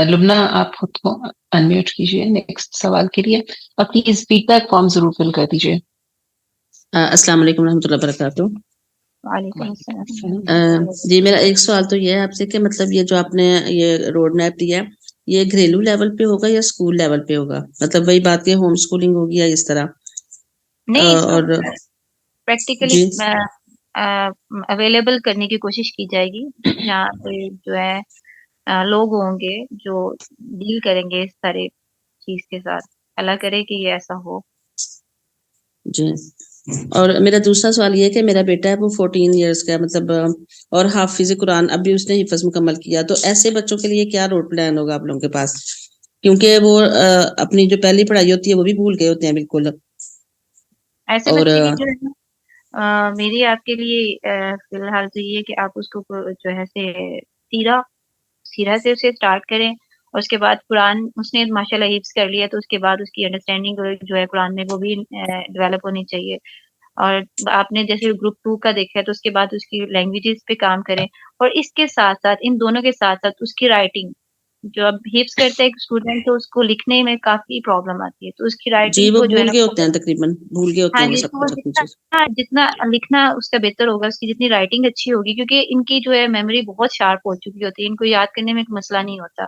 لبنہ آپ خود کو انمیوٹ کیجیے نیکسٹ سوال کے لیے، اور پلیز فیڈ بیک فارم ضرور فل کر دیجیے۔ السلام علیکم ورحمۃ اللہ وبرکاتہ۔ وعلیکم السلام۔ جی میرا ایک سوال تو یہ ہے آپ سے کہ مطلب یہ جو آپ نے یہ روڈ میپ دیا ہے یہ گھریلو لیول پہ ہوگا یا اسکول لیول پہ ہوگا؟ مطلب وہی بات کہ ہوم اسکولنگ ہوگی یا اس طرح؟ نہیں، اور پریکٹیکلی جی اویلیبل کرنے کی کوشش کی جائے گی، جہاں پہ جو ہے لوگ ہوں گے جو ڈیل کریں گے اس سارے چیز کے ساتھ، اللہ کرے کہ یہ ایسا ہو۔ جی اور میرا دوسرا سوال یہ ہے کہ میرا بیٹا ہے وہ 14 ایئرس کا ہے، مطلب اور حافظ قرآن ابھی اس نے حفظ مکمل کیا، تو ایسے بچوں کے لیے کیا روڈ پلان ہوگا آپ لوگوں کے پاس؟ کیونکہ وہ اپنی جو پہلی پڑھائی ہوتی ہے وہ بھی بھول گئے ہوتے ہیں بالکل۔ ایسے اور بچے کی جو ہے میری آپ کے لیے فی الحال تو یہ کہ آپ اس کو جو ہے سیرہ سے اسے اسٹارٹ کریں، اور اس کے بعد قرآن اس نے ماشاء اللہ حفظ کر لیا، تو اس کے بعد اس کی انڈرسٹینڈنگ جو ہے قرآن میں وہ بھی ڈیولپ ہونی چاہیے۔ اور آپ نے جیسے گروپ 2 کا دیکھا ہے تو اس کے بعد اس کی لینگویجز پہ کام کریں، اور اس کے ساتھ ساتھ ان دونوں کے ساتھ ساتھ اس کی رائٹنگ، جو اب حفظ کرتا ہے ایک اسٹوڈنٹ تو اس کو لکھنے میں کافی پرابلم آتی ہے، تو اس کی جی رائٹنگ وہ کو جو ہے بھول گئے ہوتے نا، ہیں، تقریباً بھول گئے ہوتے ہاں ہیں وہ جی، سب تو وہ کچھ اپنی چیز۔ جتنا لکھنا اس کا بہتر ہوگا، اس کی جتنی رائٹنگ اچھی ہوگی، کیونکہ ان کی جو ہے میموری بہت شارپ ہو چکی ہوتی ہے، ان کو یاد کرنے میں کوئی مسئلہ نہیں ہوتا،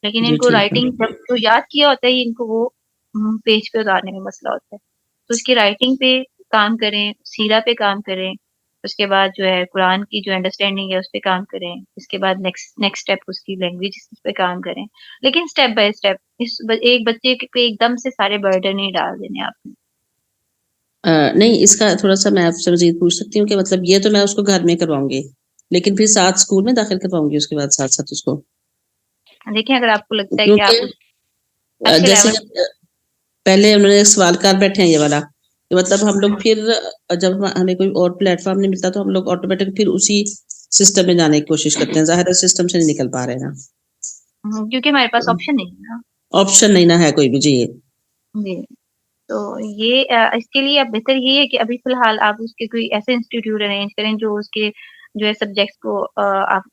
لیکن ان جی کو ٹھیک ہے۔ رائٹنگ جب جو یاد کیا ہوتا ہے ان کو وہ پیج پہ اتارنے میں مسئلہ ہوتا ہے، تو اس کی رائٹنگ پہ کام کریں، سیرہ پہ کام کریں، اس کے بعد جو ہے قرآن کی جو انڈرسٹینڈنگ ہے اس پہ کام کریں، اس کے بعد نیکسٹ اسٹیپ اس کی لینگویج پہ کام کریں، لیکن اسٹیپ بائی اسٹیپ، ایک بچے پہ ایک دم سے سارے برڈن نہیں ڈال دینے آپ نے۔ نہیں اس کا تھوڑا سا میں آپ سے مزید پوچھ سکتی ہوں کہ مطلب یہ تو میں اس کو گھر میں کرواؤں گی، لیکن پھر ساتھ اسکول میں داخل کرواؤں گی اس کے بعد ساتھ ساتھ اس کو؟ دیکھیں اگر آپ کو لگتا ہے کہ آپ کیونکہ اچھے جیسے لیول، جب پہلے انہوں نے سوال کر بیٹھے ہیں یہ والا کہ مطلب ہم لوگ پھر جب ہمیں کوئی اور پلیٹ فارم نہیں ملتا تو ہم لوگ آٹومیٹک پھر اسی سسٹم میں جانے کی کوشش کرتے ہیں، ظاہر ہے سسٹم سے نہیں نکل پا رہے نا، کیونکہ ہمارے پاس آپشن نہیں ہے نا۔ آپشن نہیں نہ ہے کوئی بھی۔ جی جی، تو یہ اس کے لیے اب بہتر یہ ہے کہ ابھی فی الحال آپ اس کے کوئی ایسے انسٹیٹیوٹ ارینج کریں جو اس کے جو ہے سبجیکٹس کو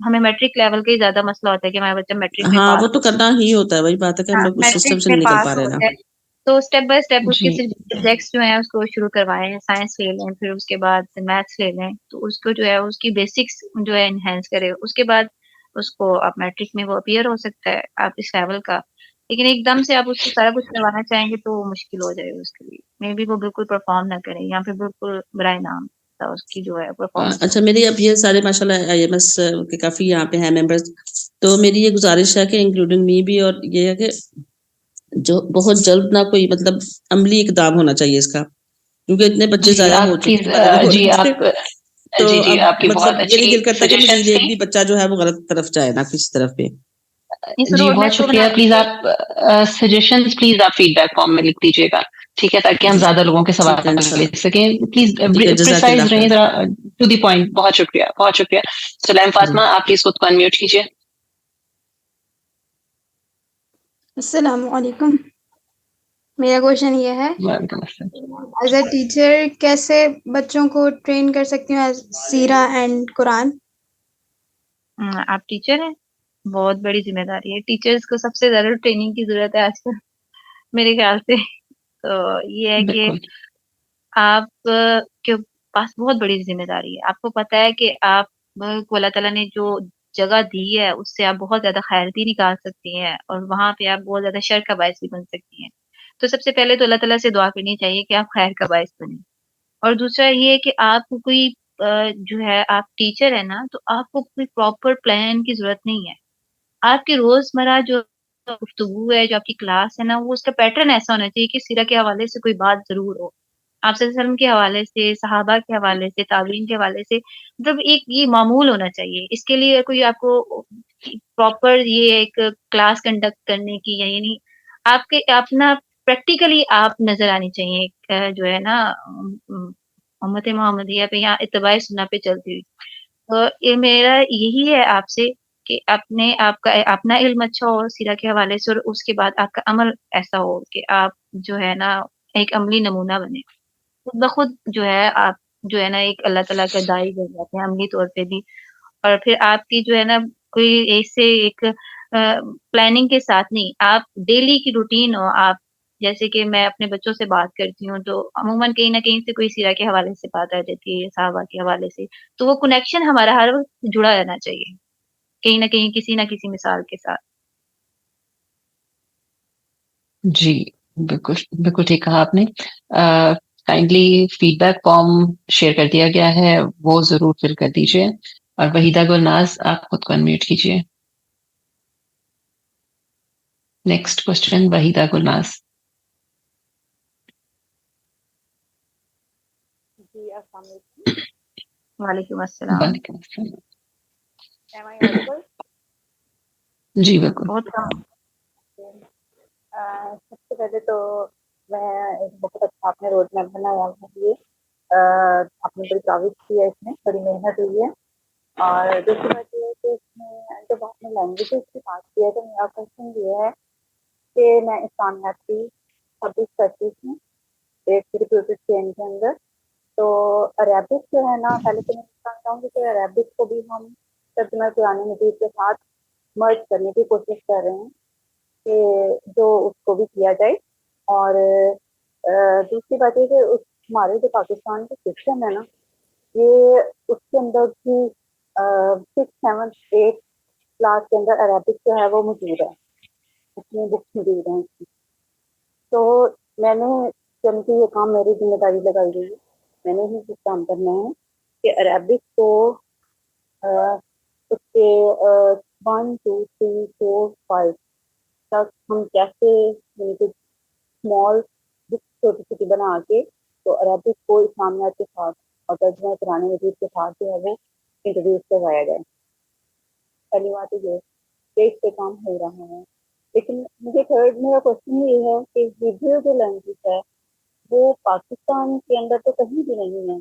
ہمیں میٹرک لیول کا ہی زیادہ مسئلہ ہوتا ہے کہ ہمارا بچہ میٹرک میں ہاں وہ پاس تو کرنا ہی ہوتا ہے، وہی بات ہے کہ ہم لوگ اس سسٹم میٹرک سے میں نہیں نکل پاس پا رہے ہو نا۔ جائے، تو اسٹیپ بائی اسٹیپ اس کے جی سبجیکٹس جو ہیں اس کو شروع کروائیں، سائنس لے لیں، پھر اس کے بعد میتھس لے لیں، تو اس کو جو ہے اس کی بیسکس جو ہے انہینس کرے، اس کے بعد اس کو آپ میٹرک میں وہ اپیئر ہو سکتا ہے آپ اس لیول کا، لیکن ایک دم سے آپ اس کو سارا کچھ کروانا چاہیں گے تو وہ مشکل ہو جائے گا اس کے لیے، مے بی وہ بالکل پرفارم نہ کرے یا پھر بالکل برائے نام تھا اس کی جو ہے پرفارمنس ہو۔ اچھا میری اب یہ سارے ماشاء اللہ آئی ایم ایس کے کافی یہاں پہ ہیں ممبرس، تو میری یہ گزارش ہے کہ انکلوڈنگ می بھی، اور یہ ہے کہ جو بہت جلد نہ کوئی مطلب عملی اقدام ہونا چاہیے اس کا، کیونکہ اتنے بچے جی ضائع ہو آپ چکے پلیز ہیں ہمارے بھی ہو جی رہے تھے، آپ تو جی اب آپ کی بہت مطلب یہ اچھی نہیں دل کرتا کہ مزید سجیشنس ایک تھیں بھی بچہ جو ہے وہ غلط طرف جائے نا کسی طرف پہ۔ اس جی روڈ بہت میپ کو شکریہ، بنانے پلیز کے آپ سجیشنز پلیز آپ فیڈ بیک فارم میں لکھ دیجیے گا، ٹھیک ہے، تاکہ ہم جی زیادہ لوگوں کے ٹھیک ہے سوال لے انشاءاللہ، سکیں، پلیز ٹھیک ہے، جزاک پریسائز اللہ رہیں خیر۔ ذرا، ٹو دی پوائنٹ۔ بہت شکریہ بہت شکریہ۔ سلیم جی فاطمہ آپ پلیز خود کو انمیوٹ کیجیے۔ السلام علیکم۔ میرا کوشچن یہ ہے، وعلیکم السلام۔ ایز اے ٹیچر کیسے بچوں کو ٹرین کر سکتی ہوں ایز سیرہ اینڈ قرآن؟ آپ ٹیچر ہیں، بہت بڑی ذمہ داری ہے، ٹیچرز کو سب سے زیادہ ٹریننگ کی ضرورت ہے آج کل میرے خیال سے، تو یہ ہے کہ بالکل آپ کے پاس بہت بڑی ذمہ داری ہے، آپ کو پتا ہے کہ آپ کو اللہ تعالیٰ نے جو جگہ دی ہے اس سے آپ بہت زیادہ خیر بھی نکال سکتی ہیں، اور وہاں پہ آپ بہت زیادہ شر کا باعث بھی بن سکتی ہیں، تو سب سے پہلے تو اللہ تعالیٰ سے دعا کرنی چاہیے کہ آپ خیر کا باعث بنیں، اور دوسرا یہ ہے کہ آپ کو کوئی جو ہے آپ ٹیچر ہے نا، تو آپ کو کوئی پراپر پلان کی ضرورت نہیں ہے، آپ کی روزمرہ جو گفتگو ہے، جو آپ کی کلاس ہے نا، وہ اس کا پیٹرن ایسا ہونا چاہیے کہ سیرہ کے حوالے سے کوئی بات ضرور ہو، آپ صلی اللہ علیہ وسلم کے حوالے سے، صحابہ کے حوالے سے، تابعین کے حوالے سے، مطلب ایک یہ معمول ہونا چاہیے، اس کے لیے کوئی آپ کو پراپر یہ ایک کلاس کنڈکٹ کرنے کی، یعنی آپ کے اپنا پریکٹیکلی آپ نظر آنی چاہیے، ایک جو ہے نا امت محمدیہ پہ یا اتباع سنہ پہ چلتی ہوئی. تو یہ میرا یہی ہے آپ سے کہ آپ کا اپنا علم اچھا ہو سیرہ کے حوالے سے، اور اس کے بعد آپ کا عمل ایسا ہو کہ آپ جو ہے نا ایک عملی نمونہ بنے. خود بخود جو ہے آپ جو ہے نا ایک اللہ تعالیٰ کا داعی بن جاتے ہیں عملی طور پہ بھی. اور پھر آپ کی جو ہے نا کوئی ایسے ایک پلاننگ کے ساتھ نہیں، آپ ڈیلی کی روٹین ہو. آپ جیسے کہ میں اپنے بچوں سے بات کرتی ہوں تو عموماً کہیں نہ کہیں سے کوئی سیرہ کے حوالے سے بات آ جاتی ہے، صحابہ کے حوالے سے، تو وہ کنیکشن ہمارا ہر وقت جڑا رہنا چاہیے کہیں نہ کہیں کسی نہ کسی مثال کے ساتھ. جی بالکل بالکل ٹھیک کہا آپ نے. Kindly feedback form share کر دیا گیا ہے، وہ ضرور فل کر دیجیے. اور وحیدہ گلناز آپ خود کو انمیوٹ کیجیے. Next question Waheeda Gulnaz. جی السلام علیکم. وعلیکم السلام. وعلیکم السلام. Am I audible? جی بالکل. بہت کم. سب سے پہلے تو میں ایک بہت اچھا آپ نے روڈ میپ بنایا ہے، یہ آپ نے بڑی تعریف کی ہے، اس میں بڑی محنت ہوئی ہے. اور دوسری بات یہ ہے کہ اس میں جب آپ نے لینگویجز کی بات کی ہے تو میرا کوشچن یہ ہے کہ میں اسلامیات کی پبلک کرتی ہوں ایک ریپیوٹیڈ چین کے اندر. تو عربک جو ہے نا، پہلے تو میں بتانا چاہوں گی کہ عربک کو بھی ہم ترجمہ قرآن مجید کے ساتھ مرج کرنے کی کوشش کر رہے ہیں کہ جو اس کو بھی کیا جائے. اور دوسری بات یہ کہ ہمارے جو پاکستان کا سسٹم ہے نا، یہ اس کے اندر بھی 6th 7th 8th کلاس کے اندر عربک جو ہے وہ موجود ہے، اس میں بکس موجود ہیں. تو میں نے جب یہ کام میری ذمہ داری لگائی گئی ہے، میں نے ہی کچھ کام کرنا ہے کہ عربک کو اس کے 1 2 3 4 5 تک ہم کیسے اسمال بکس چھوٹی چھوٹی بنا کے تو عربک کو اسلامیات کے ساتھ اور ترجمہ قرآن مجید کے ساتھ جو ہے وہ انٹروڈیوس کروایا جائے. پہلی بات یہ کہ اس پہ کام ہو رہا ہے. لیکن مجھے تھرڈ میرا کوشچن یہ ہے کہ ہیبریو جو لینگویج ہے وہ پاکستان کے اندر تو کہیں بھی نہیں ہے،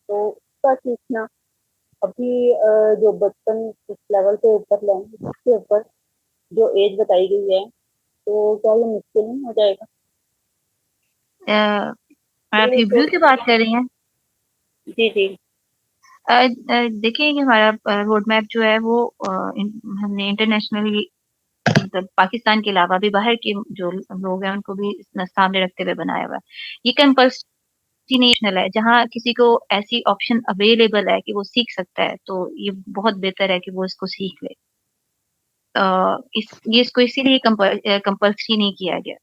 تو اس کا سیکھنا ابھی جو بچپن اس لیول کے اوپر لینگویج کے اوپر جو ایج بتائی گئی ہے تو کیا یہ مشکل نہیں ہو جائے گا؟ آپ ہیبریو کی بات کر رہی ہیں؟ جی جی. دیکھیں کہ ہمارا روڈ میپ جو ہے وہ ہم نے انٹرنیشنلی مطلب پاکستان کے علاوہ بھی باہر کے جو لوگ ہیں ان کو بھی سامنے رکھتے ہوئے بنایا ہوا ہے. یہ کمپلسری نیشنل ہے، جہاں کسی کو ایسی آپشن اویلیبل ہے کہ وہ سیکھ سکتا ہے تو یہ بہت بہتر ہے کہ وہ اس کو سیکھ لے. اس کو اسی لیے کمپلسری نہیں کیا گیا.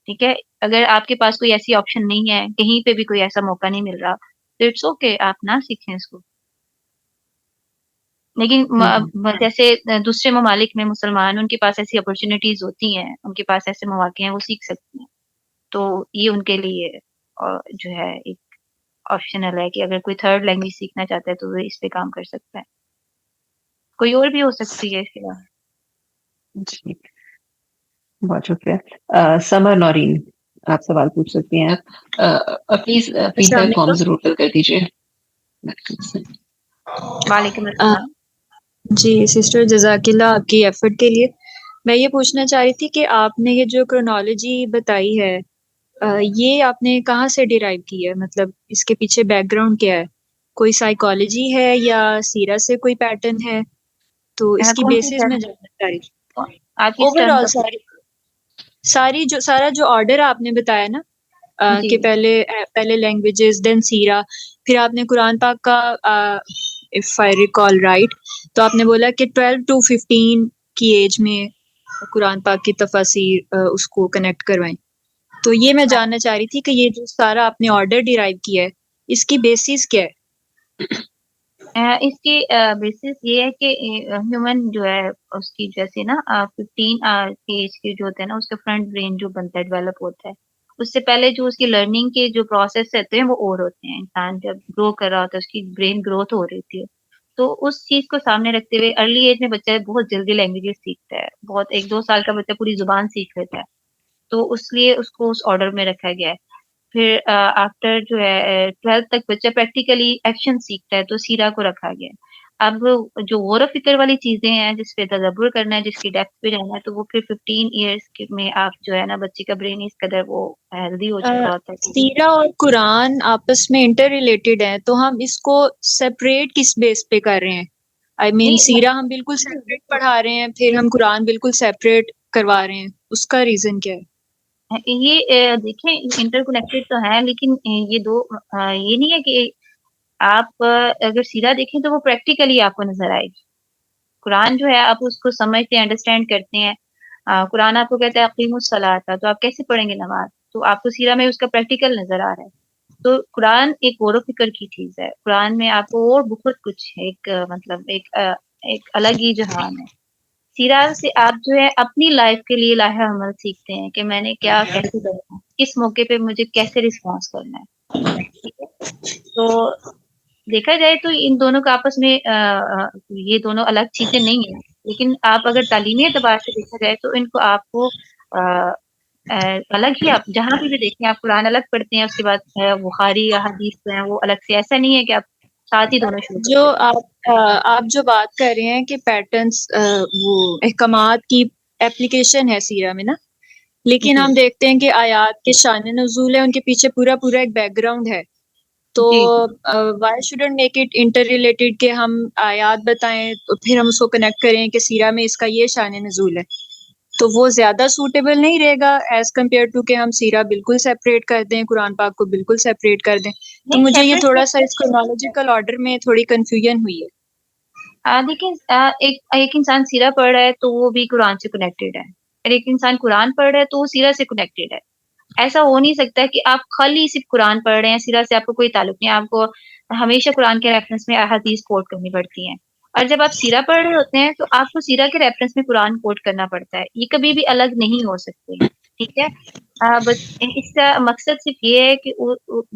ٹھیک ہے، اگر آپ کے پاس کوئی ایسی آپشن نہیں ہے، کہیں پہ بھی کوئی ایسا موقع نہیں مل رہا تو اٹس اوکے، آپ نہ سیکھیں اس کو. لیکن جیسے دوسرے ممالک میں مسلمان ان کے پاس ایسی اپرچونیٹیز ہوتی ہیں، ان کے پاس ایسے مواقع ہیں، وہ سیکھ سکتے ہیں. تو یہ ان کے لیے جو ہے ایک آپشنل ہے کہ اگر کوئی تھرڈ لینگویج سیکھنا چاہتا ہے تو وہ اس پہ کام کر سکتا ہے. کوئی اور بھی ہو سکتی ہے اس کے علاوہ. جی بہت شکریہ. سمر نورین آپ سوال پوچھ سکتی ہیں. آپ پلیز فیڈ السلام بیک فارم علیکم. ضرور فل کر دیجیے. وعلیکم السلام. جی سسٹر جزاک اللہ آپ کی ایفرٹ کے لیے. میں یہ پوچھنا چاہ رہی تھی کہ آپ نے یہ جو کرونالوجی بتائی ہے یہ آپ نے کہاں سے ڈیرائیو کی ہے، مطلب اس کے پیچھے بیک گراؤنڈ کیا ہے؟ کوئی سائیکالوجی ہے یا سیرہ سے کوئی پیٹرن ہے؟ تو اس کی کون سی بیسس میں ٹرم جاننا چاہ رہی تھی. آپ کی اوور ٹرم آل کا سارا جو آرڈر آپ نے بتایا نا جی کہ پہلے لینگویجز دین سیرہ، پھر آپ نے قرآن پاک کا اف آئی ریکال رائٹ تو آپ نے بولا کہ 12 to 15 کی ایج میں قرآن پاک کی تفاسیر اس کو کنیکٹ کروائیں. تو یہ میں جاننا چاہ رہی تھی کہ یہ جو سارا آپ نے آرڈر ڈیرائیو کیا ہے اس کی بیسس کیا ہے؟ اس کی بیسس یہ ہے کہ ہیومن جو ہے اس کی جیسے نا 15 ایج کے جو ہوتا ہے نا اس کا فرنٹ برین جو بنتا ہے ڈیولپ ہوتا ہے، اس سے پہلے جو اس کی لرننگ کے جو پروسیس رہتے ہیں وہ اور ہوتے ہیں. انسان جب گرو کر رہا ہوتا ہے اس کی برین گروتھ ہو رہی ہوتی ہے، تو اس چیز کو سامنے رکھتے ہوئے ارلی ایج میں بچہ بہت جلدی لینگویجز سیکھتا ہے، بہت 1-2 سال کا بچہ پوری زبان سیکھ لیتا ہے، تو اس لیے اس کو اس آرڈر میں رکھا گیا ہے۔ پھر آفٹر جو ہے 12th تک بچہ پریکٹیکلی ایکشن سیکھتا ہے، تو سیرا کو رکھا گیا ہے۔ اب جو غور و فکر والی چیزیں ہیں جس پہ تدبر کرنا ہے، جس کی ڈیپتھ پہ جانا ہے، تو وہ پھر 15 ایئرس میں آپ جو ہے نا بچے کا برین اس قدر وہ ہیلدی ہو چکا ہوتا ہے کہ سیرہ اور قرآن آپس میں انٹر ریلیٹڈ ہیں، تو ہم اس کو سیپریٹ کس بیس پہ کر رہے ہیں؟ آئی مین نہیں سیرہ ہم بالکل سیپریٹ پڑھا رہے ہیں، پھر ہم قرآن بالکل سیپریٹ کروا رہے ہیں، اس کا ریزن کیا ہے؟ یہ دیکھیں انٹر کنیکٹڈ تو ہے، لیکن یہ دو یہ نہیں ہے کہ آپ اگر سیرہ دیکھیں تو وہ پریکٹیکلی آپ کو نظر آئے گی۔ قرآن جو ہے آپ اس کو سمجھتے ہیں، انڈرسٹینڈ کرتے ہیں۔ قرآن آپ کو کہتا ہے اقیموا الصلاۃ، تو آپ کیسے پڑھیں گے نماز؟ تو آپ کو سیرہ میں اس کا پریکٹیکل نظر آ رہا ہے۔ تو قرآن ایک غور و فکر کی چیز ہے، قرآن میں آپ کو اور بہت کچھ ہے، مطلب ایک الگ ہی جہان ہے۔ سیرہ سے آپ جو ہے اپنی لائف کے لیے لاہ عمل سیکھتے ہیں کہ میں نے کیا کیسے کرنا ہے، کس موقع پہ مجھے کیسے رسپانس کرنا ہے، ٹھیک ہے؟ تو دیکھا جائے تو ان دونوں کا آپس میں یہ دونوں الگ چیزیں نہیں ہیں، لیکن آپ اگر تعلیمی اعتبار سے دیکھا جائے تو ان کو آپ کو الگ ہی، آپ جہاں بھی دیکھیں آپ قرآن الگ پڑھتے ہیں، اس کے بعد بخاری یا حدیث جو ہیں وہ الگ سے، ایسا نہیں ہے کہ آپ ساتھ ہی دونوں شروع جو کرتے ہیں۔ آپ جو بات کر رہے ہیں کہ پیٹرنس وہ احکامات کی اپلیکیشن ہے سیرہ میں نا، لیکن جی ہم دیکھتے ہیں کہ آیات کے شان نزول ہے، ان کے پیچھے پورا ایک بیک گراؤنڈ ہے، تو جی جی why shouldn't make it interrelated کہ ہم آیات بتائیں تو پھر ہم اس کو کنیکٹ کریں کہ سیرہ میں اس کا یہ شان نزول ہے، تو وہ زیادہ سوٹیبل نہیں رہے گا ایز کمپیئر ٹو کہ ہم سیرہ بالکل سیپریٹ کر دیں، قرآن پاک کو بالکل سیپریٹ کر دیں؟ تو نہیں مجھے یہ سیپریٹ تھوڑا سا اس کرونالوجیکل آرڈر میں تھوڑی کنفیوژن ہوئی ہے۔ دیکھیں ایک انسان سیرہ پڑھ رہا ہے تو وہ بھی قرآن سے کنیکٹڈ ہے، اور ایک انسان قرآن پڑھ رہا ہے تو وہ سیرہ سے کنیکٹڈ ہے۔ ایسا ہو نہیں سکتا کہ آپ خالی صرف قرآن پڑھ رہے ہیں، سیرہ سے آپ کو کوئی تعلق نہیں، آپ کو ہمیشہ قرآن کے ریفرنس میں احادیث کوٹ کرنی پڑتی ہیں، اور جب آپ سیرہ پڑھ رہے ہوتے ہیں تو آپ کو سیرہ کے ریفرنس میں قرآن کوٹ کرنا پڑتا ہے، یہ کبھی بھی الگ نہیں ہو سکتے، ٹھیک ہے؟ اس کا مقصد صرف یہ ہے کہ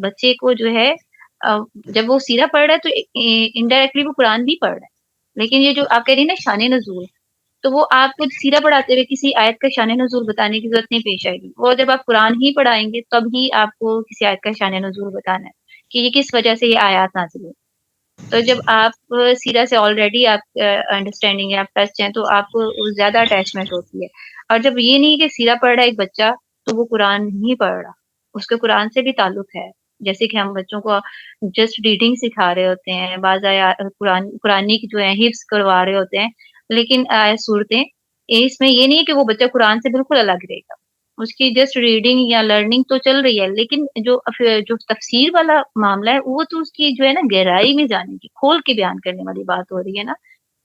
بچے کو جو ہے جب وہ سیرہ پڑھ رہا ہے تو انڈائریکٹلی وہ قرآن بھی پڑھ رہا ہے، لیکن یہ جو آپ کہہ رہی ہیں نا شان نزول، تو وہ آپ کو سیرہ پڑھاتے ہوئے کسی آیت کا شان نزول بتانے کی ضرورت نہیں پیش آئے گی، وہ جب آپ قرآن ہی پڑھائیں گے تب ہی آپ کو کسی آیت کا شان نزول بتانا ہے کہ یہ کس وجہ سے یہ آیات نازل ہوئی۔ تو جب آپ سیرہ سے آلریڈی آپ انڈرسٹینڈنگ ہے، آپ ٹچ ہیں، تو آپ کو زیادہ اٹیچمنٹ ہوتی ہے، اور جب یہ نہیں کہ سیرہ پڑھ رہا ہے ایک بچہ تو وہ قرآن نہیں پڑھ رہا، اس کو قرآن سے بھی تعلق ہے، جیسے کہ ہم بچوں کو جسٹ ریڈنگ سکھا رہے ہوتے ہیں، بعض قرآنی جو ہے حفظ کروا رہے ہوتے ہیں، لیکن صورتیں اس میں یہ نہیں کہ وہ بچہ قرآن سے بالکل الگ رہے گا، اس کی جسٹ ریڈنگ یا لرننگ تو چل رہی ہے، لیکن جو تفسیر والا معاملہ ہے وہ تو اس کی جو ہے نا گہرائی میں جانے کی، کھول کے بیان کرنے والی بات ہو رہی ہے نا،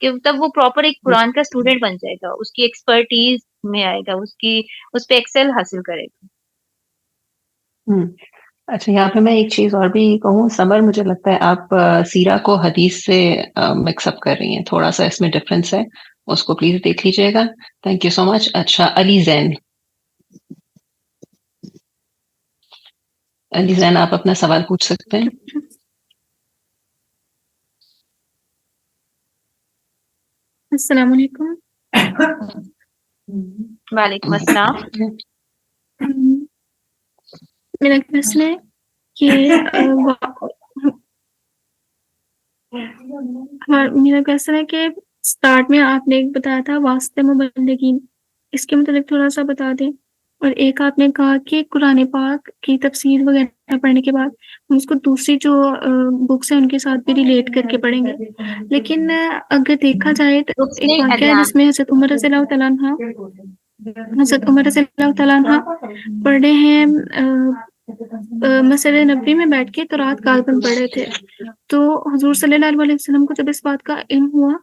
کہ تب وہ پراپر ایک قرآن کا اسٹوڈنٹ بن جائے گا، اس کی ایکسپرٹیز میں آئے گا، اس پہ ایکسل حاصل کرے گا۔ اچھا، یہاں پہ میں ایک چیز اور بھی کہوں، سمر مجھے لگتا ہے آپ سیرہ کو حدیث سے مکس اپ کر رہی ہیں، تھوڑا سا اس میں ڈفرینس ہے، اس کو پلیز دیکھ لیجیے گا۔ تھینک یو سو مچ۔ اچھا، علی زین آپ اپنا سوال پوچھ سکتے ہیں۔ السلام علیکم۔ وعلیکم السلام۔ میرا کوشچن ہے کہ میرا کوشچن ہے کہ اسٹارٹ میں آپ نے ایک بتایا تھا واسطے مبلغین، اس کے متعلق تھوڑا سا بتا دیں، اور ایک آپ نے کہا کہ قرآن پاک کی تفسیر وغیرہ پڑھنے کے بعد ہم اس کو دوسری جو بکس ہیں ان کے ساتھ بھی ریلیٹ کر کے پڑھیں گے، لیکن اگر دیکھا جائے تو ایک واقعہ ہے جس میں حضرت عمر رضی اللہ تعالیٰ عنہ پڑھ رہے ہیں مسجد نبوی میں بیٹھ کے تو رات کالبن پڑھ رہے تھے، تو حضور صلی اللہ علیہ وسلم کو جب اس بات کا علم ہوا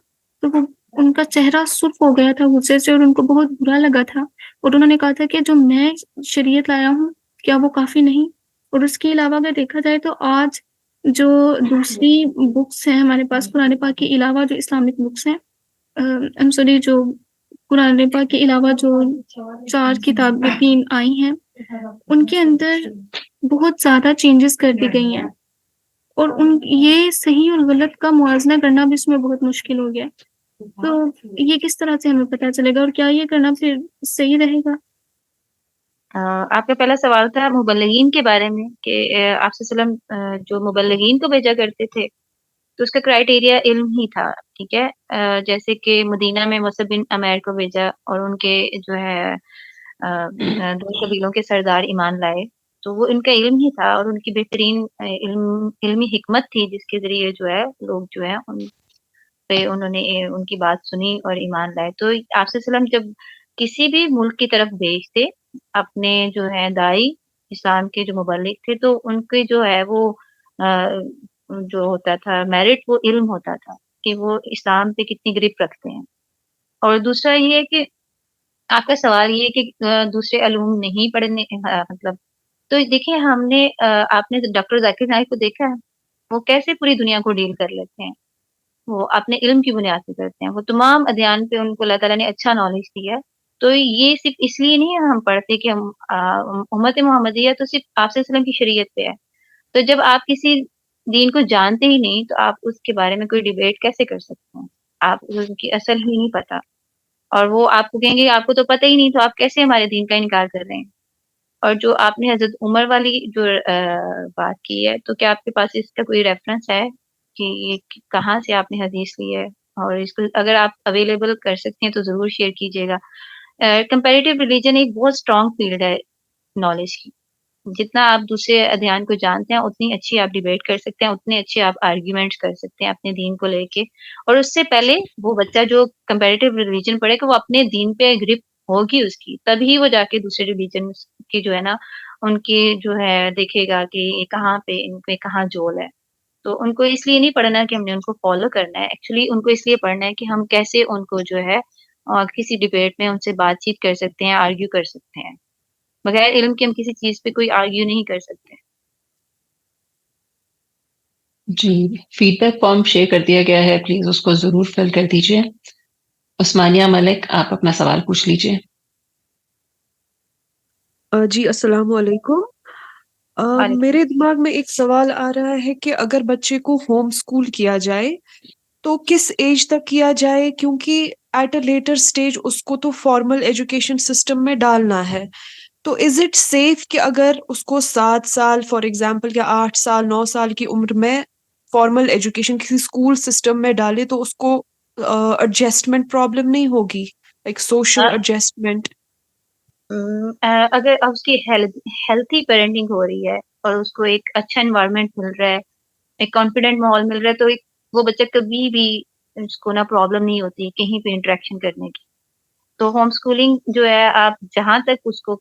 تو وہ ان کا چہرہ سرخ ہو گیا تھا غصے سے، اور ان کو بہت برا لگا تھا، اور انہوں نے کہا تھا کہ جو میں شریعت لایا ہوں کیا وہ کافی نہیں؟ اور اس کے علاوہ اگر دیکھا جائے تو آج جو دوسری بکس ہیں ہمارے پاس قرآن پاک کے علاوہ، جو اسلامک بکس ہیں جو قرآن پاک کے علاوہ جو 4 کتابیں 3 آئی ہیں، ان کے اندر بہت زیادہ چینجز کر دی گئی ہیں، اور یہ صحیح اور غلط کا موازنہ کرنا بھی اس میں بہت مشکل ہو گیا. تو یہ کس طرح سے ہمیں پتہ چلے گا اور کیا یہ کرنا پھر صحیح رہے گا؟ آپ کا پہلا سوال تھا مبلغین کے بارے میں کہ آپ صلی اللہ علیہ وسلم جو مبلغین کو بھیجا کرتے تھے تو اس کا کرائٹیریا علم ہی تھا. ٹھیک ہے، جیسے کہ مدینہ میں مصعب بن عمیر کو بھیجا اور ان کے جو ہے 2 قبیلوں کے سردار ایمان لائے، تو وہ ان کا علم ہی تھا اور ان کی بہترین علمی حکمت تھی جس کے ذریعے جو ہے لوگ جو ہے ان پہ انہوں نے ان کی بات سنی اور ایمان لائے. تو آپ صلی اللہ علیہ وسلم جب کسی بھی ملک کی طرف بھیجتے اپنے جو ہے دائی اسلام کے جو مبلغ تھے تو ان کے جو ہے وہ جو ہوتا تھا میرٹ وہ علم ہوتا تھا کہ وہ اسلام پہ کتنی گرپ رکھتے ہیں. اور دوسرا یہ ہے کہ آپ کا سوال یہ ہے کہ دوسرے علوم نہیں پڑھنے مطلب تو دیکھیں ہم نے آپ نے ڈاکٹر ذاکر نائک کو دیکھا ہے وہ کیسے پوری دنیا کو ڈیل کر لیتے ہیں. وہ اپنے علم کی بنیاد پہ کرتے ہیں. وہ تمام ادیان پہ ان کو اللہ تعالیٰ نے اچھا نالج دیا ہے. تو یہ صرف اس لیے نہیں ہم پڑھتے کہ ہم امت محمدیہ تو صرف آپ صلی اللہ علیہ وسلم کی شریعت پہ ہے. تو جب آپ کسی دین کو جانتے ہی نہیں تو آپ اس کے بارے میں کوئی ڈیبیٹ کیسے کر سکتے ہیں؟ آپ ان کی اصل ہی نہیں پتا اور وہ آپ کو کہیں گے آپ کو تو پتہ ہی نہیں تو آپ کیسے ہمارے دین کا انکار کر رہے ہیں. اور جو آپ نے حضرت عمر والی جو بات کی ہے تو کیا آپ کے پاس اس کا کوئی ریفرنس ہے کہ یہ کہاں سے آپ نے حدیث لی ہے؟ اور اس کو اگر آپ اویلیبل کر سکتے ہیں تو ضرور شیئر کیجیے گا. کمپیریٹیو ریلیجن ایک بہت اسٹرانگ فیلڈ ہے نالج کی. جتنا آپ دوسرے ادھیان کو جانتے ہیں اتنی اچھی آپ ڈیبیٹ کر سکتے ہیں، اتنے اچھے آپ آرگیومنٹس کر سکتے ہیں اپنے دین کو لے کے. اور اس سے پہلے وہ بچہ جو کمپیریٹیو ریلیجن پڑھے گا وہ اپنے دین پہ گرپ ہوگی اس کی، تبھی وہ جا کے دوسرے ریلیجن کی جو ہے نا ان کی جو ہے دیکھے گا کہ یہ کہاں پہ ان پہ کہاں جول ہے. تو ان کو اس لیے نہیں پڑھنا کہ ہم نے ان کو فالو کرنا ہے، ایکچولی ان کو اس لیے پڑھنا ہے کہ ہم کیسے ان کو جو ہے کسی ڈبیٹ میں ان سے بات چیت کر سکتے ہیں، آرگیو کر سکتے ہیں. بغیر علم کے ہم کسی چیز پہ کوئی آرگیو نہیں کر سکتے. جی، فیڈ بیک فارم شیئر کر دیا گیا ہے، پلیز اس کو ضرور فل کر دیجیے. عثمانیہ ملک آپ اپنا سوال پوچھ لیجیے. جی السلام علیکم. میرے دماغ میں ایک سوال آ رہا ہے کہ اگر بچے کو ہوم اسکول کیا جائے تو کس ایج تک کیا جائے، کیونکہ ایٹ اے لیٹر سٹیج اس کو تو فارمل ایجوکیشن سسٹم میں ڈالنا ہے. تو از اٹ سیف کہ اگر اس کو 7 سال فار ایگزامپل یا 8 سال 9 سال کی عمر میں فارمل ایجوکیشن کسی اسکول سسٹم میں ڈالے تو اس کو ایڈجسٹمنٹ پرابلم نہیں ہوگی، لائک سوشل ایڈجسٹمنٹ؟ اگر اس کی ہیلتھی پیرنٹنگ ہو رہی ہے اور اس کو ایک اچھا انوائرمنٹ مل رہا ہے، ایک کانفیڈنٹ ماحول مل رہا ہے، تو وہ بچہ کبھی بھی اس کو نا پرابلم نہیں ہوتی کہیں پہ انٹریکشن کرنے کی. تو ہوم اسکولنگ جو ہے آپ جہاں تک اس کو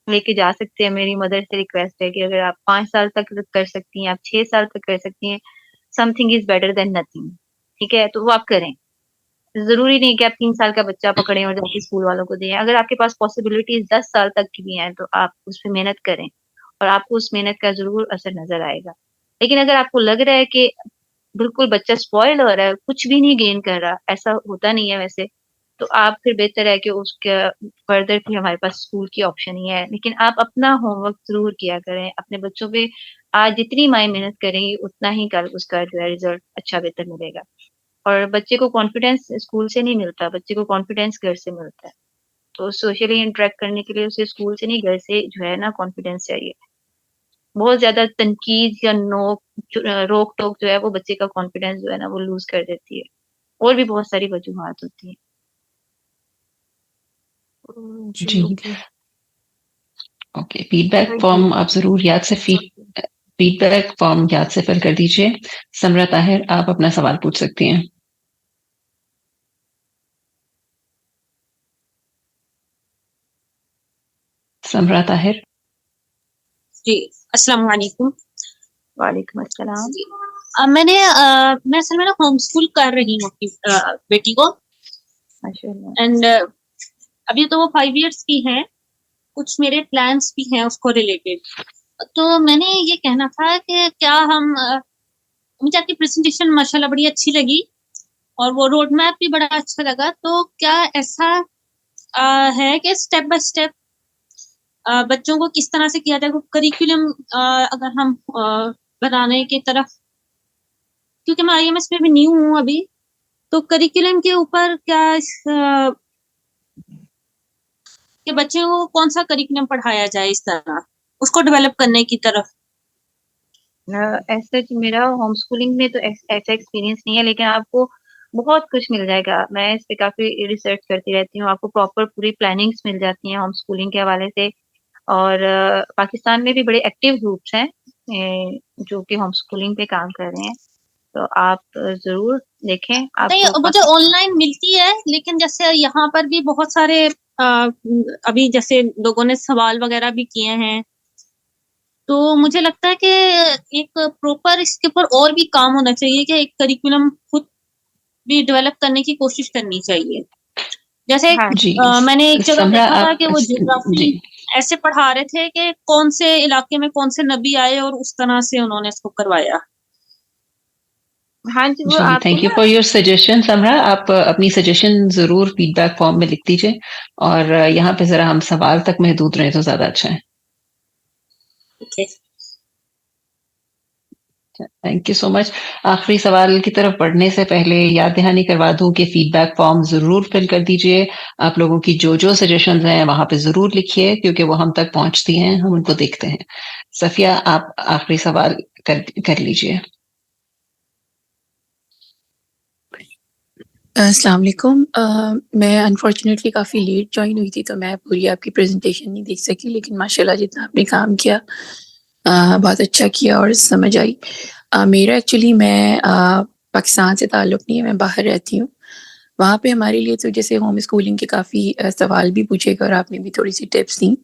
لے کے جا سکتے ہیں، میری مدر سے ریکویسٹ ہے کہ اگر آپ 5 سال تک کر سکتی ہیں، آپ 6 سال تک کر سکتی ہیں، some thing is better than nothing. ٹھیک ہے، تو وہ آپ کریں. ضروری نہیں کہ آپ 3 سال کا بچہ پکڑیں اور جا کے اسکول والوں کو دیں. اگر آپ کے پاس پاسبلٹیز 10 سال تک کی بھی ہیں تو آپ اس پہ محنت کریں اور آپ کو اس محنت کا ضرور اثر نظر آئے گا. لیکن اگر آپ کو لگ رہا ہے کہ بالکل بچہ اسپوائل ہو رہا ہے، کچھ بھی نہیں گین کر رہا، ایسا ہوتا نہیں ہے ویسے، تو آپ پھر بہتر ہے کہ اس کے فردر بھی ہمارے پاس اسکول کی آپشن ہی ہے. لیکن آپ اپنا ہوم ورک ضرور کیا کریں اپنے بچوں پہ. آج جتنی مائیں محنت کریں گی اتنا ہی کل اس کا جو ہے ریزلٹ اچھا بہتر ملے گا. اور بچے کو کانفیڈینس اسکول سے نہیں ملتا، بچے کو کانفیڈینس گھر سے ملتا ہے. تو سوشلی انٹریکٹ کرنے کے لیے اسے اسکول سے نہیں گھر سے جو ہے نا کانفیڈینس چاہیے. بہت زیادہ تنقید یا روک ٹوک جو ہے وہ بچے کا کانفیڈینس جو ہے نا وہ لوز کر دیتی ہے. اور بھی بہت ساری وجوہات ہوتی ہیں. جی اوکے، فیڈ بیک فارم آپ ضرور یاد سے فیڈ بیک فارم یاد سے فل کر دیجیے. سمرا طاہر آپ اپنا سوال پوچھ سکتی ہیں. سمرا طاہر. جی السلام علیکم. وعلیکم السلام. میں اصل میں نا ہوم اسکول کر رہی ہوں اپنی بیٹی کو، اینڈ ابھی تو وہ 5 ایئرس کی ہے. کچھ میرے پلانس بھی ہیں اس کو ریلیٹڈ. تو میں نے یہ کہنا تھا کہ کیا مجھے آپ کی پریزنٹیشن ماشاءاللہ بڑی اچھی لگی اور وہ روڈ میپ بھی بڑا اچھا لگا. تو کیا ایسا ہے کہ اسٹیپ بائی اسٹیپ بچوں کو کس طرح سے کیا جائے؟ کریکولم اگر ہم بنانے کی طرف کیونکہ میں IMS میں بھی نیو ہوں ابھی، تو کریکولم کے اوپر کیا کہ بچے کو کون سا کریکولم پڑھایا جائے اس طرح اس کو ڈیولپ کرنے کی طرف؟ ایسا میرا ہوم اسکولنگ میں تو ایسا ایکسپیرینس نہیں ہے، لیکن آپ کو بہت کچھ مل جائے گا. میں اس پہ کافی ریسرچ کرتی رہتی ہوں. آپ کو پراپر پوری پلاننگس مل جاتی ہیں ہوم اسکولنگ کے حوالے سے. اور پاکستان میں بھی بڑے ایکٹیو گروپس ہیں جو کہ ہوم اسکولنگ پہ کام کر رہے ہیں، تو آپ ضرور دیکھیں. آپ نہیں، کو مجھے آن لائن ملتی ہے، لیکن جیسے یہاں پر بھی بہت سارے ابھی جیسے لوگوں نے سوال وغیرہ بھی کیے ہیں، تو مجھے لگتا ہے کہ ایک پراپر اس کے اوپر اور بھی کام ہونا چاہیے کہ ایک کریکولم خود بھی ڈیولپ کرنے کی کوشش کرنی چاہیے. جیسے جی میں نے ایک جگہ سمرا دیکھا تھا آپ کہ وہ جیوگرافی جی ایسے پڑھا رہے تھے کہ کون سے علاقے میں کون سے نبی آئے اور اس طرح سے انہوں نے اس کو کروایا. ہاں جی، وہ جی آپ کو تھینک یو نا فار یور سجیشن. سمرا آپ اپنی سجیشن ضرور فیڈ بیک فارم میں لکھ دیجیے، اور یہاں پہ ذرا ہم سوال تک محدود رہیں تو زیادہ اچھا ہے. تھینک یو سو مچ. آخری سوال کی طرف بڑھنے سے پہلے یاد دہانی کروا دوں کہ فیڈ بیک فارم ضرور فل کر دیجیے. آپ لوگوں کی جو سجیشنز ہیں وہاں پہ ضرور لکھیے، کیونکہ وہ ہم تک پہنچتی ہیں، ہم ان کو دیکھتے ہیں. صفیہ آپ آخری سوال کر لیجیے. السلام علیکم. میں انفارچونیٹلی کافی لیٹ جوائن ہوئی تھی، تو میں پوری آپ کی پریزنٹیشن نہیں دیکھ سکی، لیکن ماشاءاللہ جتنا آپ نے کام کیا بہت اچھا کیا اور سمجھ آئی. میرا ایکچولی میں پاکستان سے تعلق نہیں ہے، میں باہر رہتی ہوں. وہاں پہ ہمارے لیے تو جیسے ہوم اسکولنگ کے کافی سوال بھی پوچھے گا، اور آپ نے بھی تھوڑی سی ٹپس دیں.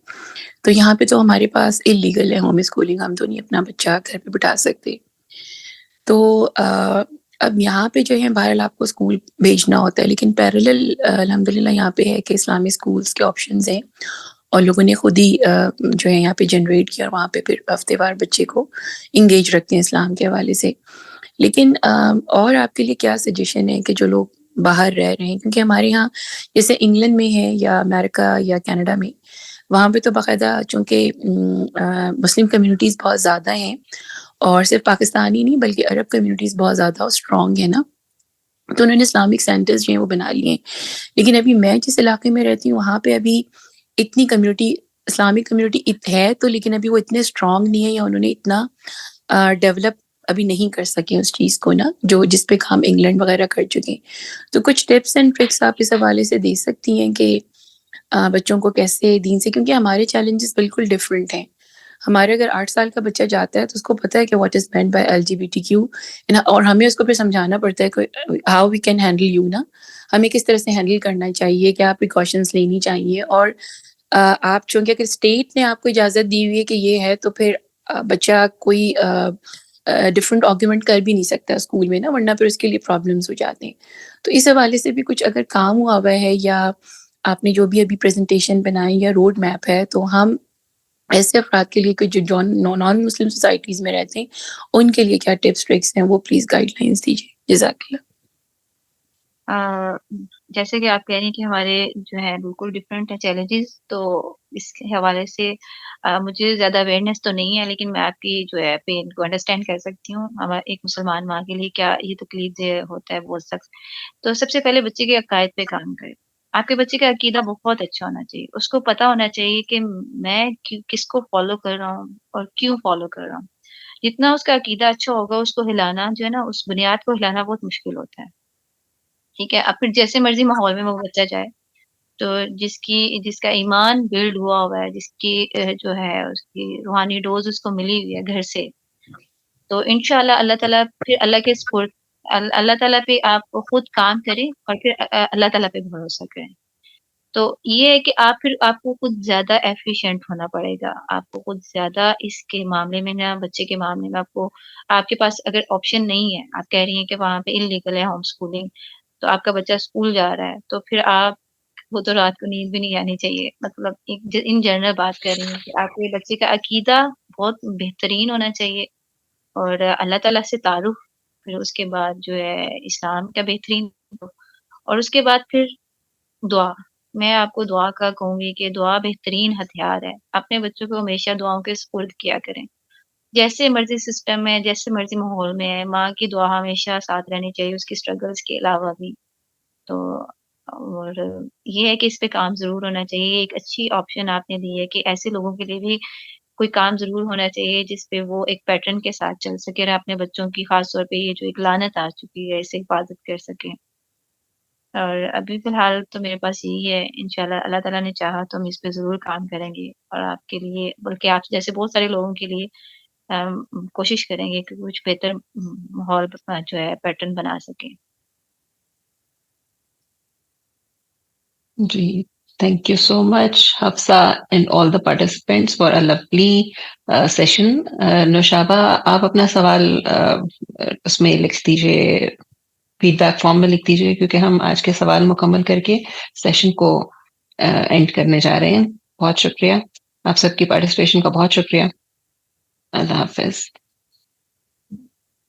تو یہاں پہ تو ہمارے پاس اللیگل ہے ہوم اسکولنگ، ہم تو نہیں اپنا بچہ گھر پہ بٹھا سکتے. تو اب یہاں پہ جو ہے بہرحال آپ کو اسکول بھیجنا ہوتا ہے، لیکن پیرالل الحمدللہ یہاں پہ ہے کہ اسلامی اسکولس کے آپشنز ہیں، اور لوگوں نے خود ہی جو ہے یہاں پہ جنریٹ کیا، اور وہاں پہ پھر ہفتے وار بچے کو انگیج رکھتے ہیں اسلام کے حوالے سے. لیکن اور آپ کے لیے کیا سجیشن ہے کہ جو لوگ باہر رہ رہے ہیں، کیونکہ ہمارے یہاں جیسے انگلینڈ میں ہے یا امریکہ یا کینیڈا میں، وہاں پہ تو باقاعدہ چونکہ مسلم کمیونٹیز بہت زیادہ ہیں، اور صرف پاکستانی نہیں بلکہ عرب کمیونٹیز بہت زیادہ اسٹرانگ ہے نا، تو انہوں نے اسلامک سینٹرز جو ہیں وہ بنا لیے ہیں. لیکن ابھی میں جس علاقے میں رہتی ہوں وہاں پہ ابھی اتنی کمیونٹی اسلامک کمیونٹی ہے تو، لیکن ابھی وہ اتنے اسٹرانگ نہیں ہے، یا انہوں نے اتنا ڈیولپ ابھی نہیں کر سکے اس چیز کو نا، جو جس پہ کام انگلینڈ وغیرہ کر چکے ہیں. تو کچھ ٹپس اینڈ ٹرکس آپ اس حوالے سے دے سکتی ہیں کہ بچوں کو کیسے دین سے، کیونکہ ہمارے چیلنجز بالکل ڈفرینٹ ہیں. ہمارے اگر 8 سال کا بچہ جاتا ہے تو اس کو پتہ ہے کہ what is meant by LGBTQ، اور ہمیں اس کو پھر سمجھانا پڑتا ہے کہ how we can handle you نا، ہمیں کس طرح سے ہینڈل کرنا چاہیے، کیا پریکاشنس لینی چاہیے. اور آپ چونکہ اگر اسٹیٹ نے آپ کو اجازت دی ہوئی ہے کہ یہ ہے، تو پھر بچہ کوئی ڈفرینٹ آرگیومنٹ کر بھی نہیں سکتا اسکول میں نا، ورنہ پھر اس کے لیے پرابلمس ہو جاتے ہیں. تو اس حوالے سے بھی کچھ اگر کام ہوا ہوا ہے، یا آپ نے جو بھی ابھی پریزنٹیشن بنائی یا روڈ میپ ہے، تو ہم ایسے افراد کے لیے جو نان مسلم سوسائٹیز میں رہتے ہیں ان کے لیے کیا ٹپس ٹرکس ہیں، وہ پلیز گائیڈ لائنس دیجیے. جزاک اللہ. جیسے کہ آپ کہہ رہی ہیں کہ ہمارے جو ہے بالکل ڈفرینٹ ہیں چیلنجز، تو اس کے حوالے سے مجھے زیادہ اویئرنیس تو نہیں ہے، لیکن میں آپ کی جو ہے پین کو انڈرسٹینڈ کر سکتی ہوں. ہمارا ایک مسلمان ماں کے لیے کیا یہ تکلیف دہ ہوتا ہے وہ شخص. تو سب سے پہلے بچے کے عقائد پہ کام کرے. آپ کے بچے کا عقیدہ بہت اچھا ہونا چاہیے، اس کو پتا ہونا چاہیے کہ میں کس کو فالو کر رہا ہوں اور کیوں فالو کر رہا ہوں. جتنا اس کا عقیدہ اچھا ہوگا، اس کو ہلانا جو ہے نا، اس بنیاد کو ہلانا بہت مشکل ہوتا ہے. ٹھیک ہے، اب پھر جیسے مرضی ماحول میں وہ بچہ جائے، تو جس کا ایمان بلڈ ہوا ہے، جس کی جو ہے اس کی روحانی ڈوز اس کو ملی ہوئی ہے گھر سے، تو انشاءاللہ اللہ تعالیٰ پھر اللہ کے سپورٹ، اللہ تعالیٰ پہ آپ خود کام کریں، اور پھر اللہ تعالیٰ پہ بھروسہ کریں. تو یہ ہے کہ آپ کو کچھ زیادہ ایفیشینٹ ہونا پڑے گا. آپ کو کچھ زیادہ اس کے معاملے میں نا، بچے کے معاملے میں آپ کے پاس اگر آپشن نہیں ہے، آپ کہہ رہی ہیں کہ وہاں پہ انلیگل ہے ہوم اسکولنگ، تو آپ کا بچہ اسکول جا رہا ہے، تو پھر وہ تو رات کو نیند بھی نہیں آنی چاہیے. مطلب ان جنرل بات کر رہی ہوں کہ آپ کے بچے کا عقیدہ بہت بہترین ہونا چاہیے، اور اللہ تعالیٰ سے تعارف، پھر اس کے بعد جو ہے اسلام کا بہترین، اور اس کے بعد پھر دعا. میں آپ کو دعا کا کہوں گی کہ دعا بہترین ہتھیار ہے. اپنے بچوں کو ہمیشہ دعاؤں کے سپرد کیا کریں. جیسے مرضی سسٹم میں، جیسے مرضی ماحول میں ہے، ماں کی دعا ہمیشہ ساتھ رہنی چاہیے اس کی اسٹرگلس کے علاوہ بھی. تو اور یہ ہے کہ اس پہ کام ضرور ہونا چاہیے. ایک اچھی آپشن آپ نے دی ہے کہ ایسے لوگوں کے لیے بھی کوئی کام ضرور ہونا چاہیے جس پہ وہ ایک پیٹرن کے ساتھ چل سکے اور اپنے بچوں کی خاص طور پہ یہ جو ایک لعنت آ چکی ہے اسے حفاظت کر سکیں. اور ابھی فی الحال تو میرے پاس یہی ہے. انشاءاللہ اللہ تعالیٰ نے چاہا تو ہم اس پہ ضرور کام کریں گے اور آپ کے لیے بلکہ آپ جیسے بہت سارے لوگوں کے لیے کوشش کریں گے کہ کچھ بہتر ماحول جو ہے پیٹرن بنا سکیں. جی thank you so much Hafsa and all the participants for a lovely session. نوشابہ آپ اپنا سوال اس میں لکھ دیجیے، فیڈ بیک فارم میں لکھ دیجیے، کیونکہ ہم آج کے سوال مکمل کر کے سیشن کو اینڈ کرنے جا رہے ہیں. بہت شکریہ آپ سب کی پارٹیسپیشن کا، بہت شکریہ. اللہ حافظ.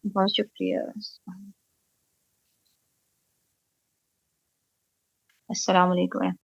بہت شکریہ. السلام علیکم.